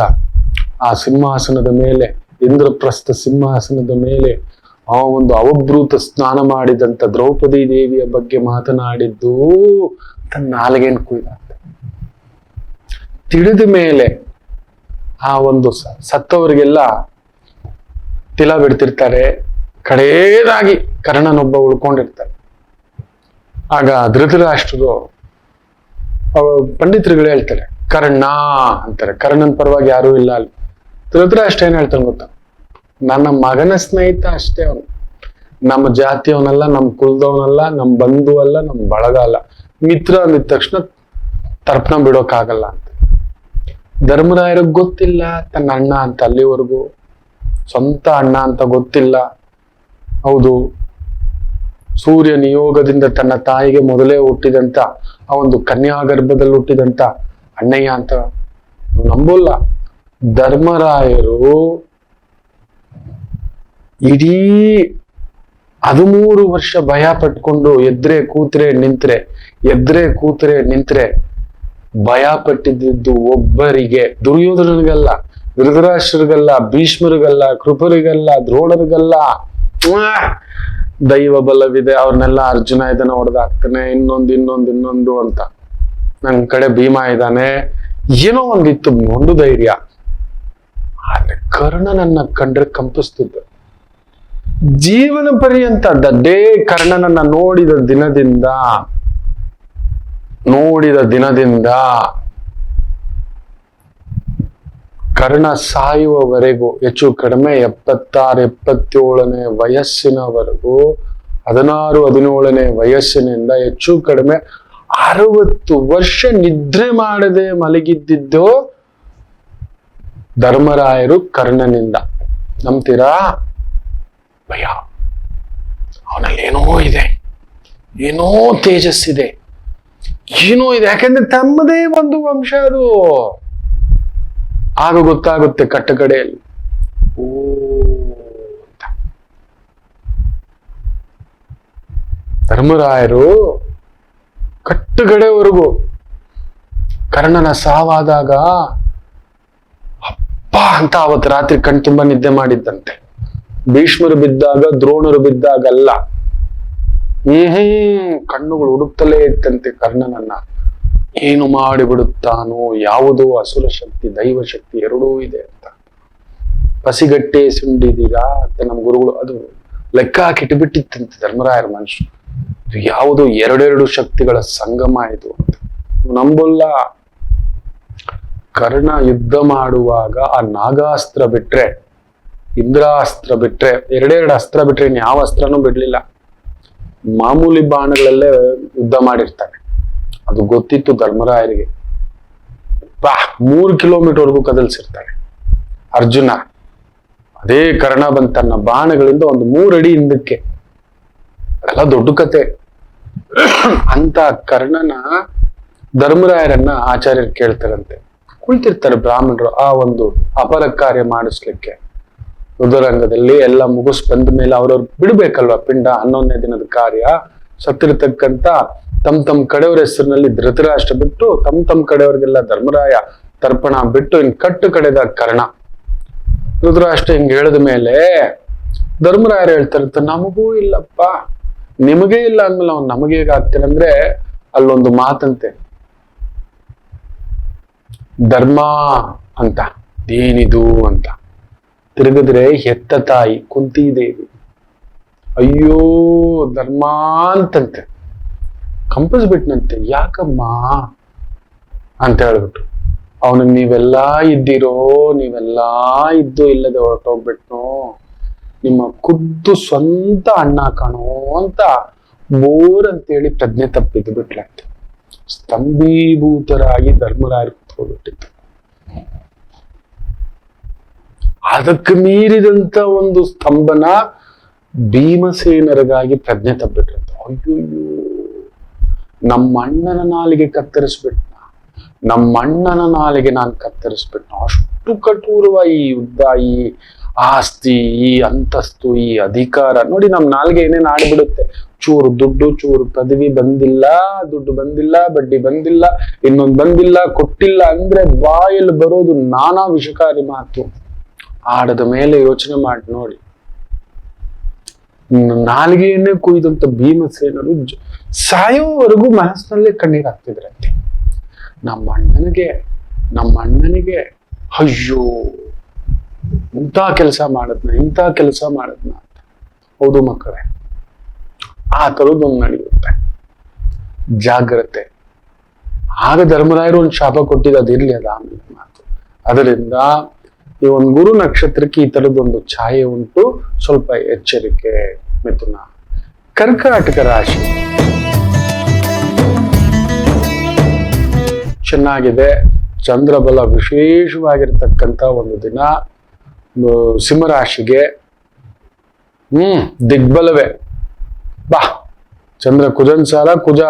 ಆ ಸಿಂಹಾಸನದ ಮೇಲೆ, ಇಂದ್ರಪ್ರಸ್ಥ ಸಿಂಹಾಸನದ ಮೇಲೆ ಆ ಒಂದು ಅವಭೃತ ಸ್ನಾನ ಮಾಡಿದಂತ ದ್ರೌಪದಿ ದೇವಿಯ ಬಗ್ಗೆ ಮಾತನಾಡಿದ್ದು ತನ್ನ ನಾಲಿಗೆಯನ್ನು ಕುಯ್ದಾಗ್ತದೆ. ತಿಳಿದ ಮೇಲೆ ಆ ಒಂದು ಸತ್ತವರಿಗೆಲ್ಲ ತಿಲ ಬಿಡ್ತಿರ್ತಾರೆ. ಕಡೆಯದಾಗಿ ಕರ್ಣನೊಬ್ಬ ಉಳ್ಕೊಂಡಿರ್ತಾರೆ. ಆಗ ಧೃತರಾಷ್ಟ್ರರು ಪಂಡಿತರುಗಳು ಹೇಳ್ತಾರೆ ಕರ್ಣ ಅಂತಾರೆ. ಕರ್ಣನ್ ಪರವಾಗಿ ಯಾರೂ ಇಲ್ಲ ಅಲ್ಲಿ. ಧೃತರಾಷ್ಟ್ರ ಏನ್ ಹೇಳ್ತಾನೆ ಗೊತ್ತಾ, ನನ್ನ ಮಗನ ಸ್ನೇಹಿತ ಅಷ್ಟೇ ಅವನು, ನಮ್ಮ ಜಾತಿಯವನಲ್ಲ, ನಮ್ಮ ಕುಲದವನಲ್ಲ, ನಮ್ಮ ಬಂಧು ಅಲ್ಲ, ನಮ್ಮ ಬಳಗ ಅಲ್ಲ. ಮಿತ್ರ ಅಂದಿದ ತಕ್ಷಣ ತರ್ಪಣ ಬಿಡೋಕ್ಕಾಗಲ್ಲ ಅಂತ. ಧರ್ಮರಾಯರಿಗೆ ಗೊತ್ತಿಲ್ಲ ತನ್ನ ಅಣ್ಣ ಅಂತ, ಅಲ್ಲಿವರೆಗೂ ಸ್ವಂತ ಅಣ್ಣ ಅಂತ ಗೊತ್ತಿಲ್ಲ. ಹೌದು, ಸೂರ್ಯ ನಿಯೋಗದಿಂದ ತನ್ನ ತಾಯಿಗೆ ಮೊದಲೇ ಹುಟ್ಟಿದಂತ ಆ ಒಂದು ಕನ್ಯಾಗರ್ಭದಲ್ಲಿ ಹುಟ್ಟಿದಂತ ಅಣ್ಣಯ್ಯ ಅಂತ ನಂಬೋಲ್ಲ. ಧರ್ಮರಾಯರು ಇಡೀ 13 ವರ್ಷ ಭಯ ಪಟ್ಕೊಂಡು ಎದ್ರೆ ಕೂತ್ರೆ ನಿಂತ್ರೆ ಭಯ ಪಟ್ಟಿದ್ದು ಒಬ್ಬರಿಗೆ, ದುರ್ಯೋಧನರಿಗಲ್ಲ, ಧೃತರಾಷ್ಟ್ರರಿಗಲ್ಲ, ಭೀಷ್ಮರಿಗಲ್ಲ, ಕೃಪರಿಗಲ್ಲ, ದ್ರೋಣರಿಗಲ್ಲ. ದೈವ ಬಲವಿದೆ, ಅವ್ರನ್ನೆಲ್ಲ ಅರ್ಜುನ ಇದನ್ನ ಹೊಡೆದಾಕ್ತಾನೆ, ಇನ್ನೊಂದು ಅಂತ. ನನ್ ಕಡೆ ಭೀಮ ಇದ್ದಾನೆ, ಏನೋ ಒಂದಿತ್ತು ಒಂದು ಧೈರ್ಯ. ಆದ್ರೆ ಕರ್ಣನನ್ನ ಕಂಡ್ರೆ ಕಂಪಿಸ್ತಿದ್ದ. ಜೀವನ ಪರ್ಯಂತ ಡೇ ಕರ್ಣನನ್ನ ನೋಡಿದ ದಿನದಿಂದ ಕರ್ಣ ಸಾಯುವವರೆಗೂ, ಹೆಚ್ಚು ಕಡಿಮೆ 76-77ನೇ ವಯಸ್ಸಿನವರೆಗೂ, 16-17ನೇ ವಯಸ್ಸಿನಿಂದ ಹೆಚ್ಚು ಕಡಿಮೆ 60 ವರ್ಷ ನಿದ್ರೆ ಮಾಡದೆ ಮಲಗಿದ್ದಿದ್ದು ಧರ್ಮರಾಯರು ಕರ್ಣನಿಂದ. ನಂಬ್ತೀರಾ? ಭಯ, ಅವನಲ್ಲಿ ಏನೋ ತೇಜಸ್ಸಿದೆ, ಏನೋ ಇದೆ. ಯಾಕಂದ್ರೆ ತಮ್ಮದೇ ಒಂದು ವಂಶ ಅದು. ಆಗ ಗೊತ್ತಾಗುತ್ತೆ ಕಟ್ಟಕಡೆಯಲ್ಲಿ, ಓ ಅಂತ. ಧರ್ಮರಾಯರು ಕಟ್ಟುಗಡೆವರೆಗೂ ಕರ್ಣನ ಸಾವಾದಾಗ ಅಪ್ಪ ಅಂತ ಅವತ್ತು ರಾತ್ರಿ ಕಣ್ ತುಂಬಾ ನಿದ್ದೆ ಮಾಡಿದ್ದಂತೆ. ಭೀಷ್ಮರು ಬಿದ್ದಾಗ, ದ್ರೋಣರು ಬಿದ್ದಾಗಲ್ಲ. ಕಣ್ಣುಗಳು ಹುಡುಕ್ತಲೇ ಇತ್ತಂತೆ ಕರ್ಣನನ್ನ. ಏನು ಮಾಡಿಬಿಡುತ್ತಾನೋ, ಯಾವುದೋ ಅಸುರ ಶಕ್ತಿ ದೈವ ಶಕ್ತಿ ಎರಡೂ ಇದೆ ಅಂತ ಪಸಿಗಟ್ಟೆ ಸುಂಡಿದೀರಾ ಅಂತ ನಮ್ಮ ಗುರುಗಳು ಅದು ಲೆಕ್ಕ ಹಾಕಿಟ್ಟುಬಿಟ್ಟಿತ್ತಂತೆ ಧರ್ಮರಾಯರ ಮನುಷ್ಯ. ಇದು ಯಾವುದು ಎರಡೆರಡು ಶಕ್ತಿಗಳ ಸಂಗಮ ಇದು ಅಂತ ನಂಬಲ್ಲ. ಕರ್ಣ ಯುದ್ಧ ಮಾಡುವಾಗ ಆ ನಾಗಾಸ್ತ್ರ ಬಿಟ್ರೆ, ಇಂದ್ರಾಸ್ತ್ರ ಬಿಟ್ರೆ, ಎರಡೆರಡು ಅಸ್ತ್ರ ಬಿಟ್ರೆ ಇನ್ ಯಾವ ಅಸ್ತ್ರನೂ ಬಿಡ್ಲಿಲ್ಲ. ಮಾಮೂಲಿ ಬಾಣಗಳಲ್ಲೇ ಯುದ್ಧ ಮಾಡಿರ್ತಾನೆ. ಅದು ಗೊತ್ತಿತ್ತು ಧರ್ಮರಾಯರಿಗೆ. 3 ಕಿಲೋಮೀಟರ್ವರೆಗೂ ಕದಲ್ಸಿರ್ತಾನೆ ಅರ್ಜುನ. ಅದೇ ಕರ್ಣ ಬಂದ ತನ್ನ ಬಾಣಗಳಿಂದ ಒಂದು 3 ಅಡಿ ಹಿಂದಕ್ಕೆ. ಅದೆಲ್ಲ ದೊಡ್ಡ ಕತೆ. ಅಂತ ಕರ್ಣನ ಧರ್ಮರಾಯರನ್ನ ಆಚಾರ್ಯರು ಕೇಳ್ತಾರಂತೆ. ಕುಳಿತಿರ್ತಾರೆ ಬ್ರಾಹ್ಮಣರು ಆ ಒಂದು ಅಪರ ಕಾರ್ಯ ಮಾಡಿಸ್ಲಿಕ್ಕೆ. ಯುದ್ಧರಂಗದಲ್ಲಿ ಎಲ್ಲ ಮುಗಿಸ್ ಬಂದ ಮೇಲೆ ಅವ್ರವ್ರು ಬಿಡ್ಬೇಕಲ್ವಾ ಪಿಂಡ, 11ನೇ ದಿನದ ಕಾರ್ಯ. ಸತ್ತಿರತಕ್ಕಂತ ತಮ್ ಕಡೆಯವ್ರ ಹೆಸರಿನಲ್ಲಿ ಧೃತರಾಷ್ಟ್ರ ಬಿಟ್ಟು ತಮ್ ಕಡೆಯವ್ರಿಗೆಲ್ಲ ಧರ್ಮರಾಯ ತರ್ಪಣ ಬಿಟ್ಟು ಇನ್ ಕಟ್ಟು ಕಡೆದ ಕರ್ಣ. ಧೃತರಾಷ್ಟ್ರ ಹಿಂಗ್ ಹೇಳಿದ ಮೇಲೆ ಧರ್ಮರಾಯರು ಹೇಳ್ತಾರಂತ, ನಮಗೂ ಇಲ್ಲಪ್ಪ, ನಿಮಗೇ ಇಲ್ಲ ಅಂದ್ಮೇಲೆ ಅವ್ನು ನಮಗೆ ಹೇಗಾಗ್ತಾನಂದ್ರೆ ಅಲ್ಲೊಂದು ಮಾತಂತೆ, ಧರ್ಮ ಅಂತ ಏನಿದು ಅಂತ ತಿರುಗಿದ್ರೆ ಹೆತ್ತ ತಾಯಿ ಕುಂತಿದೇವಿ, ಅಯ್ಯೋ ಧರ್ಮ ಅಂತಂತೆ ಕಂಪಿಸ್ಬಿಟ್ನಂತೆ. ಯಾಕಮ್ಮ ಅಂತ ಹೇಳ್ಬಿಟ್ಟು ಅವನಿಗೆ ನೀವೆಲ್ಲಾ ಇದ್ದೀರೋ, ನೀವೆಲ್ಲಾ ಇದ್ದು ಇಲ್ಲದೆ ಹೊರಟೋಗ್ಬಿಟ್ನೋ, ನಿಮ್ಮ ಖುದ್ದು ಸ್ವಂತ ಅಣ್ಣ ಕಾಣೋ ಅಂತ ಬೋರ್ ಅಂತೇಳಿ ಪ್ರಜ್ಞೆ ತಪ್ಪಿದ್ದು ಬಿಟ್ಲಂತೆ. ಸ್ತಂಭೀಭೂತರಾಗಿ ಧರ್ಮರಾಯರು ಕುತ್ಕೊಬಿಟ್ಟಿತ್ತು. ಅದಕ್ಕೆ ಮೀರಿದಂತ ಒಂದು ಸ್ತಂಭನ ಭೀಮಸೇನರಿಗಾಗಿ ಪ್ರಜ್ಞೆ ತಪ್ಪಿಟ್ರಂತ. ಅಯ್ಯೋಯ್ಯೋ, ನಮ್ಮ ಅಣ್ಣನ ನಾಲಿಗೆ ಕತ್ತರಿಸ್ಬಿಟ್ನ, ನಮ್ಮ ಅಣ್ಣನ ನಾಲಿಗೆ ನಾನು ಕತ್ತರಿಸ್ಬಿಟ್ನ. ಅಷ್ಟು ಕಠೋರವ ಈ ಯುದ್ಧ, ಈ ಆಸ್ತಿ, ಈ ಅಂತಸ್ತು, ಈ ಅಧಿಕಾರ ನೋಡಿ. ನಮ್ ನಾಲ್ಗೆ ಏನೇನು ಆಡ್ಬಿಡುತ್ತೆ. ಚೂರು ದುಡ್ಡು, ಚೂರು ಪದವಿ ಬಂದಿಲ್ಲ, ದುಡ್ಡು ಬಂದಿಲ್ಲ, ಬಡ್ಡಿ ಬಂದಿಲ್ಲ, ಇನ್ನೊಂದು ಬಂದಿಲ್ಲ, ಕೊಟ್ಟಿಲ್ಲ ಅಂದ್ರೆ ಬಾಯಲ್ಲಿ ಬರೋದು ನಾನಾ ವಿಷಕಾರಿ ಮಾತು. ಆಡದ ಮೇಲೆ ಯೋಚನೆ ಮಾಡಿ ನೋಡಿ. ನಾಲ್ಗೆಯನ್ನೇ ಕುಯ್ದಂತ ಭೀಮಸೇನರು ಸಾಯೋವರೆಗೂ ಮನಸ್ಸಿನಲ್ಲೇ ಕಣ್ಣೀರಾಗ್ತಿದ್ರಂತೆ. ನಮ್ಮ ಅಣ್ಣನಿಗೆ ಅಯ್ಯೋ ಇಂಥ ಕೆಲಸ ಮಾಡದ್ನ ಅಂತ. ಹೌದು ಮಕ್ಕಳೇ, ಆ ತರದೊಂದು ನಡೆಯುತ್ತೆ. ಜಾಗ್ರತೆ. ಆಗ ಧರ್ಮರಾಯರು ಒಂದು ಶಾಪ ಕೊಟ್ಟಿದ್ದು, ಅದಿರ್ಲಿ, ಅದ ಆಮೇಲೆ ಮಾತು. ಅದರಿಂದ ಈ ಒಂದು ಗುರು ನಕ್ಷತ್ರಕ್ಕೆ ಈ ತರದೊಂದು ಛಾಯೆ ಉಂಟು. ಸ್ವಲ್ಪ ಎಚ್ಚರಿಕೆ. ಮಿಥುನ. ಕರ್ಕಾಟಕ ರಾಶಿ ಚೆನ್ನಾಗಿದೆ. ಚಂದ್ರಬಲ ವಿಶೇಷವಾಗಿರ್ತಕ್ಕಂಥ ಒಂದು ದಿನ. ಸಿಂಹರಾಶಿಗೆ ದಿಗ್ಬಲವೇ. ಚಂದ್ರ ಕುಜನ್ ಸಾಲ. ಕುಜ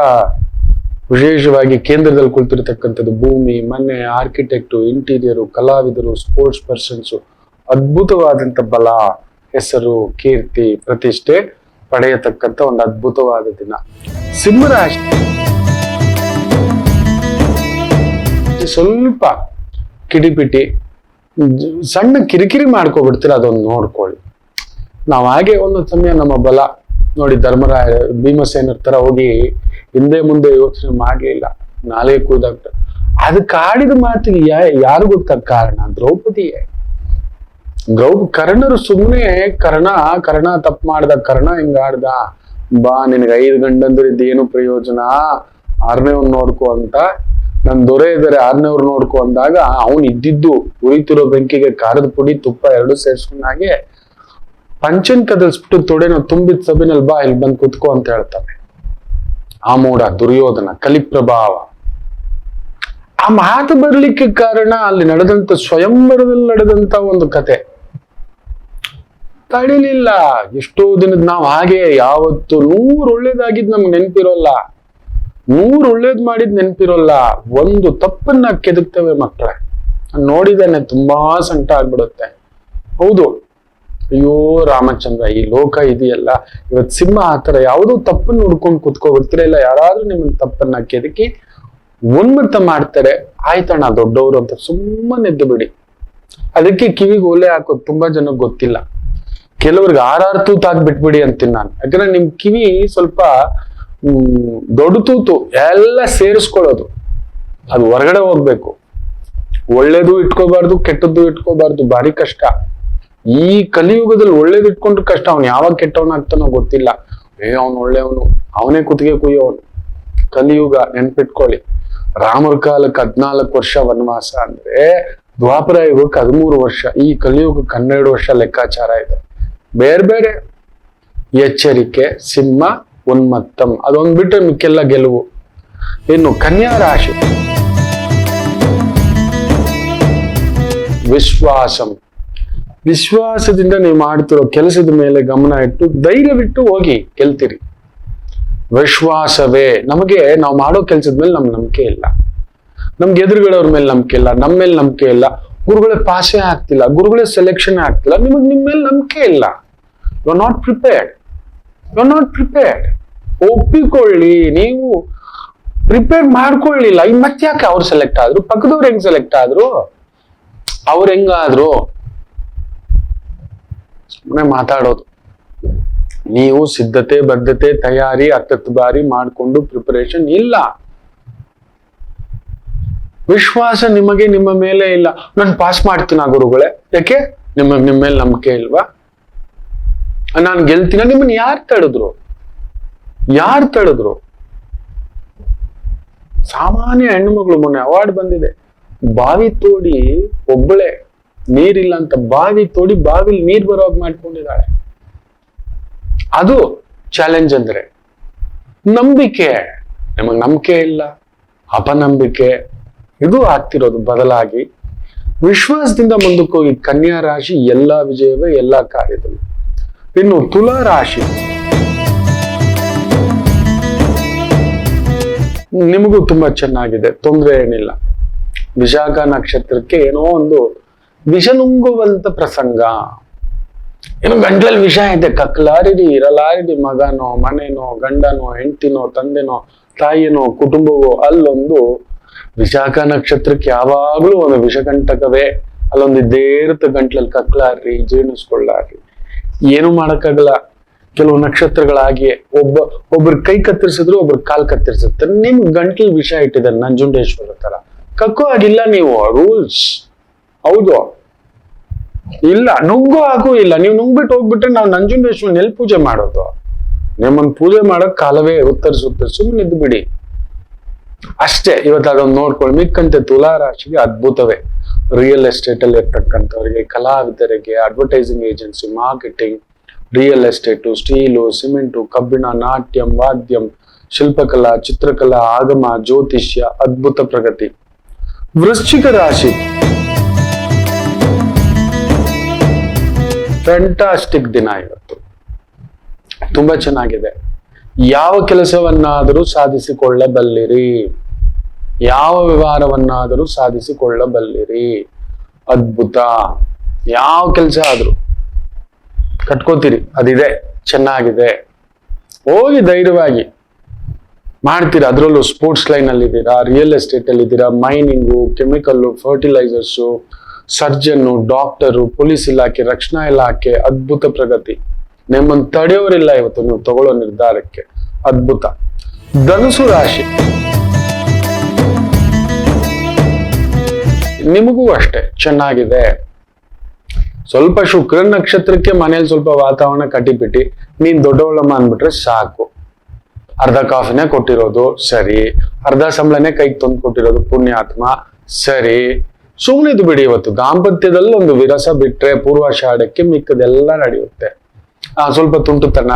ವಿಶೇಷವಾಗಿ ಕೇಂದ್ರದಲ್ಲಿ ಕುಳಿತಿರ್ತಕ್ಕಂಥದ್ದು. ಭೂಮಿ, ಮನೆ, ಆರ್ಕಿಟೆಕ್ಟು, ಇಂಟೀರಿಯರು, ಕಲಾವಿದರು, ಸ್ಪೋರ್ಟ್ಸ್ ಪರ್ಸನ್ಸು ಅದ್ಭುತವಾದಂಥ ಬಲ, ಹೆಸರು, ಕೀರ್ತಿ, ಪ್ರತಿಷ್ಠೆ ಪಡೆಯತಕ್ಕಂಥ ಒಂದು ಅದ್ಭುತವಾದ ದಿನ. ಸಿಂಹರಾಶಿ ಸ್ವಲ್ಪ ಕಿಡಿಪಿಟಿ, ಸಣ್ಣ ಕಿರಿಕಿರಿ ಮಾಡ್ಕೊಬಿಡ್ತೀರ, ಅದೊಂದು ನೋಡ್ಕೊಳ್ಳಿ. ನಾವು ಹಾಗೆ ಒಂದೊಂದು ಸಮಯ ನಮ್ಮ ಬಲ ನೋಡಿ, ಧರ್ಮರಾಯ ಭೀಮಸೇನರ ತರ ಹೋಗಿ ಹಿಂದೆ ಮುಂದೆ ಯೋಚನೆ ಮಾಡ್ಲಿಲ್ಲ, ನಾಳೆ ಕೂದಾಗ್ತ. ಅದಕ್ಕೆ ಆಡಿದ ಮಾತಿಗೆ ಯಾರು ಗೊತ್ತ ಕಾರಣ? ದ್ರೌಪದಿಯೇ. ಕರ್ಣರು ಸುಮ್ಮನೆ ಕರ್ಣ ತಪ್ಪು ಮಾಡ್ದ, ಕರ್ಣ ಹಿಂಗ ಆಡ್ದ, ಬಾ ನಿನಗೆ 5 ಗಂಡಂದ್ರೆ ಇದೇನು ಪ್ರಯೋಜನ, 6ನೇ ನೋಡ್ಕೊ ಅಂತ. ನನ್ ದೊರೆ ಇದಾರೆ 6ನೇವ್ರು ನೋಡ್ಕೊ ಅಂದಾಗ ಅವನ್ ಇದ್ದಿದ್ದು ಉರಿತಿರೋ ಬೆಂಕಿಗೆ ಖಾರದ ಪುಡಿ ತುಪ್ಪ 2 ಸೇರ್ಸ್ಕೊಂಡ್ ಹಾಗೆ ಪಂಚನ್ ಕದಲ್ಸ್ಬಿಟ್ಟು ತೊಡೆನ ತುಂಬಿದ ಸಭೆನಲ್ಲಿ ಬಾ ಇಲ್ಲಿ ಬಂದ್ ಕುತ್ಕೋ ಅಂತ ಹೇಳ್ತಾನೆ. ಆ ಮೂಡ ದುರ್ಯೋಧನ, ಕಲಿಪ್ರಭಾವ. ಆ ಮಾತು ಬರ್ಲಿಕ್ಕೆ ಕಾರಣ ಅಲ್ಲಿ ನಡೆದಂತ ಸ್ವಯಂವರದಲ್ಲಿ ನಡೆದಂತ ಒಂದು ಕತೆ. ತಡಿಲಿಲ್ಲ. ಎಷ್ಟೋ ದಿನದ ನಾವು ಹಾಗೆ ಯಾವತ್ತು 100 ಒಳ್ಳೇದಾಗಿದ್ ನಮ್ಗೆ ನೆನ್ಪಿರೋಲ್ಲ, 100 ಒಳ್ಳೇದ್ ಮಾಡಿದ್ ನೆನ್ಪಿರೋಲ್ಲ. ಒಂದು ತಪ್ಪನ್ನ ಕೆದಕ್ತವೆ ಮಕ್ಕಳೇ. ನೋಡಿದಾನೆ ತುಂಬಾ ಸಂಕಟ ಆಗ್ಬಿಡುತ್ತೆ. ಹೌದು, ಅಯ್ಯೋ ರಾಮಚಂದ್ರ, ಈ ಲೋಕ ಇದೆಯಲ್ಲ. ಇವತ್ ಸಿಂಹ ಆತರ ಯಾವುದೋ ತಪ್ಪನ್ನು ಹುಡ್ಕೊಂಡು ಕುತ್ಕೊಬಿಡ್ತೀರ, ಇಲ್ಲ ಯಾರಾದ್ರೂ ನಿಮ್ಮನ್ನ ತಪ್ಪನ್ನ ಕೆದಕಿ ಉನ್ಮತ್ತ ಮಾಡ್ತಾರೆ. ಆಯ್ತಣ್ಣ ದೊಡ್ಡವರು ಅಂತ ಸುಮ್ಮನೆ ಎದ್ದು ಬಿಡಿ. ಅದಕ್ಕೆ ಕಿವಿಗೆ ಓಲೆ ಹಾಕೋದು ತುಂಬಾ ಜನಕ್ಕೆ ಗೊತ್ತಿಲ್ಲ. ಕೆಲವ್ರಿಗೆ 6 ತೂತು ಹಾಕಿ ಬಿಟ್ಬಿಡಿ ಅಂತೀನಿ ನಾನು. ಯಾಕಂದ್ರೆ ನಿಮ್ ಕಿವಿ ಸ್ವಲ್ಪ ದೊಡ್ಡ ತೂತು ಎಲ್ಲ ಸೇರಿಸ್ಕೊಳ್ಳೋದು. ಅದು ಹೊರಗಡೆ ಹೋಗ್ಬೇಕು. ಒಳ್ಳೇದು ಇಟ್ಕೋಬಾರ್ದು, ಕೆಟ್ಟದ್ದು ಇಟ್ಕೋಬಾರ್ದು, ಭಾರಿ ಕಷ್ಟ. ಈ ಕಲಿಯುಗದಲ್ಲಿ ಒಳ್ಳೇದು ಇಟ್ಕೊಂಡ್ರೆ ಕಷ್ಟ. ಅವ್ನು ಯಾವಾಗ ಕೆಟ್ಟವನಾಗ್ತಾನೋ ಗೊತ್ತಿಲ್ಲ. ಅವನು ಒಳ್ಳೆಯವನು, ಅವನೇ ಕುತ್ತಿಗೆ ಕುಯ್ಯೋವನು. ಕಲಿಯುಗ ನೆನ್ಪಿಟ್ಕೊಳ್ಳಿ. ರಾಮರ ಕಾಲಕ್ಕೆ 14 ವರ್ಷ ವನವಾಸ ಅಂದ್ರೆ ದ್ವಾಪರ ಯುಗಕ್ಕೆ 13 ವರ್ಷ, ಈ ಕಲಿಯುಗಕ್ಕೆ 12 ವರ್ಷ ಲೆಕ್ಕಾಚಾರ ಇದೆ. ಬೇರೆ ಬೇರೆ. ಎಚ್ಚರಿಕೆ, ಸಿಂಹ, ಉನ್ಮತ್ತಂ, ಅದೊಂದು ಬಿಟ್ಟರೆ ಮಿಕ್ಕೆಲ್ಲ ಗೆಲುವು. ಇನ್ನು ಕನ್ಯಾ ರಾಶಿ, ವಿಶ್ವಾಸಂ. ವಿಶ್ವಾಸದಿಂದ ನೀವು ಮಾಡ್ತಿರೋ ಕೆಲಸದ ಮೇಲೆ ಗಮನ ಇಟ್ಟು ಧೈರ್ಯವಿಟ್ಟು ಹೋಗಿ, ಗೆಲ್ತೀರಿ. ವಿಶ್ವಾಸವೇ ನಮಗೆ, ನಾವು ಮಾಡೋ ಕೆಲಸದ ಮೇಲೆ ನಮ್ಗೆ ನಂಬಿಕೆ ಇಲ್ಲ, ನಮ್ಗೆ ಎದುರುಗಳವ್ರ ಮೇಲೆ ನಂಬಿಕೆ ಇಲ್ಲ, ನಮ್ಮ ಮೇಲೆ ನಂಬಿಕೆ ಇಲ್ಲ, ಗುರುಗಳೇ ಪಾಸೇ ಆಗ್ತಿಲ್ಲ, ಗುರುಗಳೇ ಸೆಲೆಕ್ಷನ್ ಆಗ್ತಿಲ್ಲ, ನಿಮಗೆ ನಿಮ್ಮ ಮೇಲೆ ನಂಬಿಕೆ ಇಲ್ಲ. You are not prepared, you are not prepared. ಒಪ್ಪಿಕೊಳ್ಳಿ, ನೀವು ಪ್ರಿಪೇರ್ ಮಾಡ್ಕೊಳ್ಳಿಲ್ಲ. ಈಗ ಮತ್ತೆ ಯಾಕೆ ಅವ್ರು ಸೆಲೆಕ್ಟ್ ಆದ್ರು, ಪಕ್ಕದವ್ರು ಹೆಂಗ್ ಸೆಲೆಕ್ಟ್ ಆದ್ರು, ಅವ್ರು ಹೆಂಗಾದ್ರು, ಸುಮ್ಮನೆ ಮಾತಾಡೋದು. ನೀವು ಸಿದ್ಧತೆ, ಬದ್ಧತೆ, ತಯಾರಿ 10 ಬಾರಿ ಮಾಡಿಕೊಂಡು ಪ್ರಿಪರೇಷನ್ ಇಲ್ಲ. ವಿಶ್ವಾಸ ನಿಮಗೆ ನಿಮ್ಮ ಮೇಲೆ ಇಲ್ಲ. ನಾನು ಪಾಸ್ ಮಾಡ್ತೀನ ಗುರುಗಳೇ, ಯಾಕೆ ನಿಮ್ಮ ಮೇಲೆ ನಂಬಿಕೆ ಇಲ್ವಾ? ನಾನು ಗೆಲ್ತೀನ? ನಿಮ್ಮನ್ನ ಯಾರು ತಡೆದ್ರು? ಯಾರು ತಡೆದ್ರು? ಸಾಮಾನ್ಯ ಹೆಣ್ಣುಮಗಳು, ಮೊನ್ನೆ ಅವಾರ್ಡ್ ಬಂದಿದೆ, ಬಾವಿ ತೋಡಿ ಒಬ್ಬಳೆ, ನೀರಿಲ್ಲ ಅಂತ ಬಾವಿ ತೋಡಿ ಬಾವಿಲಿ ನೀರ್ ಬರೋಗ್ ಮಾಡ್ಕೊಂಡಿದ್ದಾಳೆ. ಅದು ಚಾಲೆಂಜ್ ಅಂದ್ರೆ. ನಂಬಿಕೆ, ನಿಮಗ್ ನಂಬಿಕೆ ಇಲ್ಲ, ಅಪನಂಬಿಕೆ, ಇದು ಆಗ್ತಿರೋದು. ಬದಲಾಗಿ ವಿಶ್ವಾಸದಿಂದ ಮುಂದಕ್ಕೆ ಹೋಗಿ ಕನ್ಯಾ ರಾಶಿ ಎಲ್ಲಾ ವಿಜಯವೇ ಎಲ್ಲಾ ಕಾರ್ಯದಲ್ಲಿ. ಇನ್ನು ತುಲಾ ರಾಶಿ, ನಿಮಗೂ ತುಂಬಾ ಚೆನ್ನಾಗಿದೆ, ತೊಂದರೆ ಏನಿಲ್ಲ. ವಿಶಾಖ ನಕ್ಷತ್ರಕ್ಕೆ ಏನೋ ಒಂದು ವಿಷ ನುಂಗುವಂತ ಪ್ರಸಂಗ, ಏನೋ ಗಂಟ್ಲಲ್ಲಿ ವಿಷ ಇದೆ, ಕಕ್ಕಲಾರಿಡಿ, ಇರಲಾರಿಡಿ, ಮಗನೋ, ಮನೆನೋ, ಗಂಡನೋ, ಹೆಂಡತಿನೋ, ತಂದೆನೋ, ತಾಯಿನೋ, ಕುಟುಂಬವೋ, ಅಲ್ಲೊಂದು ವಿಶಾಖ ನಕ್ಷತ್ರಕ್ಕೆ ಯಾವಾಗ್ಲೂ ಒಂದು ವಿಷಕಂಟಕವೇ. ಅಲ್ಲೊಂದು ಇದ್ದೇ ಇರುತ್ತೆ ಗಂಟ್ಲಲ್ಲಿ, ಕಕ್ಕಲಾರ್ರಿ, ಜೀರ್ಣಿಸ್ಕೊಳ್ಳಾರ್ರಿ, ಏನು ಮಾಡಕ್ಕಾಗಲ್ಲ. ಕೆಲವು ನಕ್ಷತ್ರಗಳಾಗಿಯೇ ಒಬ್ರು ಕೈ ಕತ್ತರಿಸಿದ್ರು, ಒಬ್ರು ಕಾಲ್ ಕತ್ತರಿಸುತ್ತೆ. ನಿಮ್ ಗಂಟ್ಲಲ್ಲಿ ವಿಷ ಇಟ್ಟಿದ್ದಾರೆ ನಂಜುಂಡೇಶ್ವರ ತರ. ಕಕ್ಕೋ ಆಗಿಲ್ಲ ನೀವು, ರೂಲ್ಸ್. ಹೌದು, ಇಲ್ಲ ನುಗ್ಗೋ ಹಾಗೂ ಇಲ್ಲ. ನೀವು ನುಂಗ್ಬಿಟ್ಟು ಹೋಗ್ಬಿಟ್ರೆ ನಾವು ನಂಜುಂಡೇಶ್ವರನ್ ಎಲ್ಲಿ ಪೂಜೆ ಮಾಡೋದು? ನಿಮ್ಮನ್ನ ಪೂಜೆ ಮಾಡಕ್ ಕಾಲವೇ ಉತ್ತರಿಸುತ್ತೆ, ಸುಮ್ಮನೆ ಇದ್ದು ಬಿಡಿ ಅಷ್ಟೇ. ಇವತ್ತು ಅದೊಂದು ನೋಡ್ಕೊಳ್ಳಿ. ಮಿಕ್ಕಂತೆ ತುಲಾ ರಾಶಿಗೆ ಅದ್ಭುತವೇ. ರಿಯಲ್ ಎಸ್ಟೇಟ್ ಅಲ್ಲಿ ಇರ್ತಕ್ಕಂಥವ್ರಿಗೆ, ಕಲಾವಿದರಿಗೆ, advertising agency, marketing, real estate, steel, cement, ಕಬ್ಬಿಣ, ನಾಟ್ಯಂ, ವಾದ್ಯಂ, ಶಿಲ್ಪಕಲಾ, ಚಿತ್ರಕಲಾ, ಆಗಮ, ಜ್ಯೋತಿಷ್ಯ, ಅದ್ಭುತ ಪ್ರಗತಿ. ವೃಶ್ಚಿಕ ರಾಶಿ, ಫ್ಯಾಂಟಾಸ್ಟಿಕ್ ದಿನ ಇವತ್ತು, ತುಂಬಾ ಚೆನ್ನಾಗಿದೆ. ಯಾವ ಕೆಲಸವನ್ನಾದರೂ ಸಾಧಿಸಿಕೊಳ್ಳಬಲ್ಲಿರಿ, ಯಾವ ವ್ಯವಹಾರವನ್ನಾದರೂ ಸಾಧಿಸಿಕೊಳ್ಳಬಲ್ಲಿರಿ. ಅದ್ಭುತ. ಯಾವ ಕೆಲಸ ಆದ್ರೂ ಕಟ್ಕೋತೀರಿ, ಅದಿದೆ, ಚೆನ್ನಾಗಿದೆ. ಹೋಗಿ ಧೈರ್ಯವಾಗಿ ಮಾಡ್ತೀರಾ. ಅದರಲ್ಲೂ ಸ್ಪೋರ್ಟ್ಸ್ ಲೈನ್ ಅಲ್ಲಿ ಇದ್ದೀರಾ, ರಿಯಲ್ ಎಸ್ಟೇಟ್ ಅಲ್ಲಿ ಇದ್ದೀರಾ, mining, chemical, fertilisers, surgeon, doctor, police ಇಲಾಖೆ, ರಕ್ಷಣಾ ಇಲಾಖೆ, ಅದ್ಭುತ ಪ್ರಗತಿ. ನಿಮ್ಮನ್ನು ತಡೆಯೋರಿಲ್ಲ ಇವತ್ತು ನೀವು ತಗೊಳ್ಳೋ ನಿರ್ಧಾರಕ್ಕೆ. ಅದ್ಭುತ. ಧನುಸು ರಾಶಿ, ನಿಮಗೂ ಅಷ್ಟೇ ಚೆನ್ನಾಗಿದೆ. ಸ್ವಲ್ಪ ಶುಕ್ರ ನಕ್ಷತ್ರಕ್ಕೆ ಮನೇಲಿ ಸ್ವಲ್ಪ ವಾತಾವರಣ ಕಟಿಪಿಟಿ, ನೀನ್ ದೊಡ್ಡವಳಮ್ಮ ಅಂದ್ಬಿಟ್ರೆ ಸಾಕು. ಅರ್ಧ ಕಾಫಿನೇ ಕೊಟ್ಟಿರೋದು ಸರಿ, ಅರ್ಧ ಸಂಬಳನೇ ಕೈಗೆ ತಂದು ಕೊಟ್ಟಿರೋದು ಪುಣ್ಯಾತ್ಮ ಸರಿ, ಸುಮ್ಮನಿದ್ದು ಬಿಡಿ. ಇವತ್ತು ದಾಂಪತ್ಯದಲ್ಲಿ ಒಂದು ವಿರಸ ಬಿಟ್ರೆ ಪೂರ್ವಾಷಾಢಕ್ಕೆ ಮಿಕ್ಕದೆಲ್ಲ ನಡೆಯುತ್ತೆ. ಸ್ವಲ್ಪ ತುಂಟುತನ,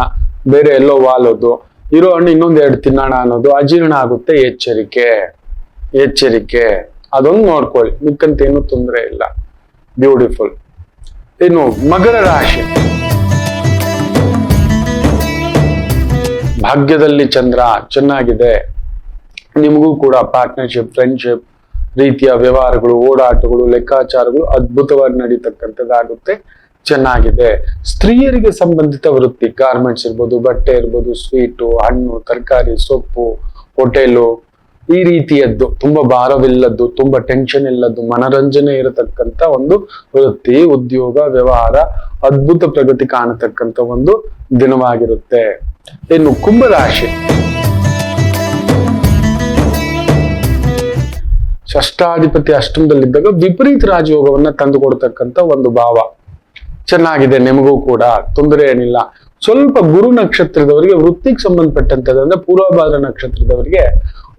ಬೇರೆ ಎಲ್ಲೋ ವಾಲೋದು, ಇರೋ ಹಣ್ಣು ಇನ್ನೊಂದೆರಡು ತಿನ್ನೋಣ ಅನ್ನೋದು ಅಜೀರ್ಣ ಆಗುತ್ತೆ. ಎಚ್ಚರಿಕೆ, ಎಚ್ಚರಿಕೆ, ಅದೊಂದು ನೋಡ್ಕೊಳ್ಳಿ. ಮಿಕ್ಕಂತೇನು ತೊಂದರೆ ಇಲ್ಲ. ಬ್ಯೂಟಿಫುಲ್. ಇನ್ನು ಮಕರ ರಾಶಿ, ಭಾಗ್ಯದಲ್ಲಿ ಚಂದ್ರ ಚೆನ್ನಾಗಿದೆ. ನಿಮಗೂ ಕೂಡ ಪಾರ್ಟ್ನರ್ಶಿಪ್, ಫ್ರೆಂಡ್ಶಿಪ್ ರೀತಿಯ ವ್ಯವಹಾರಗಳು, ಓಡಾಟಗಳು, ಲೆಕ್ಕಾಚಾರಗಳು ಅದ್ಭುತವಾಗಿ ನಡೀತಕ್ಕಂಥದ್ದಾಗುತ್ತೆ. ಚೆನ್ನಾಗಿದೆ. ಸ್ತ್ರೀಯರಿಗೆ ಸಂಬಂಧಿತ ವೃತ್ತಿ, ಗಾರ್ಮೆಂಟ್ಸ್ ಇರ್ಬೋದು, ಬಟ್ಟೆ ಇರ್ಬೋದು, ಸ್ವೀಟು, ಹಣ್ಣು, ತರಕಾರಿ, ಸೊಪ್ಪು, ಹೋಟೆಲು, ಈ ರೀತಿಯದ್ದು ತುಂಬಾ ಭಾರವಿಲ್ಲದ್ದು, ತುಂಬಾ ಟೆನ್ಷನ್ ಇಲ್ಲದ್ದು, ಮನರಂಜನೆ ಇರತಕ್ಕಂತ ಒಂದು ವೃತ್ತಿ, ಉದ್ಯೋಗ, ವ್ಯವಹಾರ ಅದ್ಭುತ ಪ್ರಗತಿ ಕಾಣತಕ್ಕಂತ ಒಂದು ದಿನವಾಗಿರುತ್ತೆ. ಇನ್ನು ಕುಂಭರಾಶಿ, ಅಷ್ಟಾಧಿಪತಿ ಅಷ್ಟಮದಲ್ಲಿದ್ದಾಗ ವಿಪರೀತ ರಾಜಯೋಗವನ್ನ ತಂದು ಕೊಡ್ತಕ್ಕಂಥ ಒಂದು ಭಾವ. ಚೆನ್ನಾಗಿದೆ, ನಿಮಗೂ ಕೂಡ ತೊಂದರೆ ಏನಿಲ್ಲ. ಸ್ವಲ್ಪ ಗುರು ನಕ್ಷತ್ರದವರಿಗೆ ವೃತ್ತಿಗೆ ಸಂಬಂಧಪಟ್ಟಂತದ್ದು ಅಂದ್ರೆ ಪೂರ್ವಭಾದ್ರ ನಕ್ಷತ್ರದವರಿಗೆ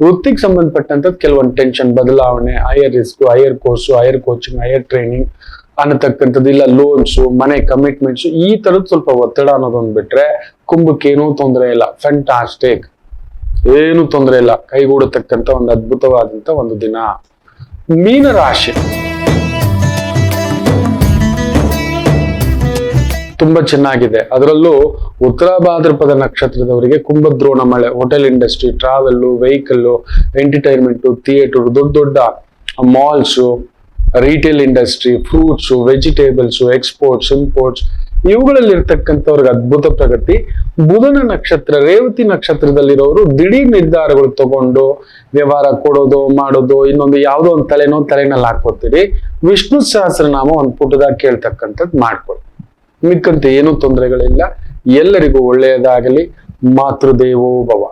ವೃತ್ತಿಗೆ ಸಂಬಂಧಪಟ್ಟಂತದ್ದು ಕೆಲವೊಂದು ಟೆನ್ಷನ್, ಬದಲಾವಣೆ, higher risk, higher course, higher coaching, higher training ಅನ್ನತಕ್ಕಂಥದ್ದು, ಇಲ್ಲ ಲೋನ್ಸು, ಮನೆ ಕಮಿಟ್ಮೆಂಟ್ಸ್, ಈ ತರದ್ ಸ್ವಲ್ಪ ಒತ್ತಡ ಅನ್ನೋದೊಂದು ಬಿಟ್ರೆ ಕುಂಭಕ್ಕೆ ಏನೂ ತೊಂದರೆ ಇಲ್ಲ. ಫ್ಯಾಂಟಾಸ್ಟಿಕ್, ಏನು ತೊಂದರೆ ಇಲ್ಲ. ಕೈಗೂಡತಕ್ಕಂಥ ಒಂದು ಅದ್ಭುತವಾದಂತ ಒಂದು ದಿನ. ಮೀನರಾಶಿ ತುಂಬಾ ಚೆನ್ನಾಗಿದೆ. ಅದರಲ್ಲೂ ಉತ್ತರ ಭಾದ್ರಪದ ನಕ್ಷತ್ರದವರಿಗೆ ಕುಂಭದ್ರೋಣ ಮಳೆ, hotel industry, travel, vehicle, entertainment, theatre, ದೊಡ್ಡ ದೊಡ್ಡ malls, retail industry, fruits, vegetables, exports, imports, ಇವುಗಳಲ್ಲಿ ಇರ್ತಕ್ಕಂಥವ್ರಿಗೆ ಅದ್ಭುತ ಪ್ರಗತಿ. ಬುಧನ ನಕ್ಷತ್ರ ರೇವತಿ ನಕ್ಷತ್ರದಲ್ಲಿರೋರು ದಿಢೀರ್ ನಿರ್ಧಾರಗಳು ತಗೊಂಡು ವ್ಯವಹಾರ ಕೊಡೋದು ಮಾಡೋದು, ಇನ್ನೊಂದು ಯಾವುದೋ ಒಂದು ತಲೆನಲ್ಲಿ ಹಾಕೋತೀರಿ. ವಿಷ್ಣು ಸಹಸ್ರನಾಮ ಒಂದು ಪುಟದಾಗ ಕೇಳ್ತಕ್ಕಂಥದ್ದು ಮಾಡ್ಕೊಳ್ಳಿ. ಮಿಕ್ಕಂತೆ ಏನೂ ತೊಂದರೆಗಳಿಲ್ಲ. ಎಲ್ಲರಿಗೂ ಒಳ್ಳೆಯದಾಗಲಿ. ಮಾತೃದೇವೋ ಭವ.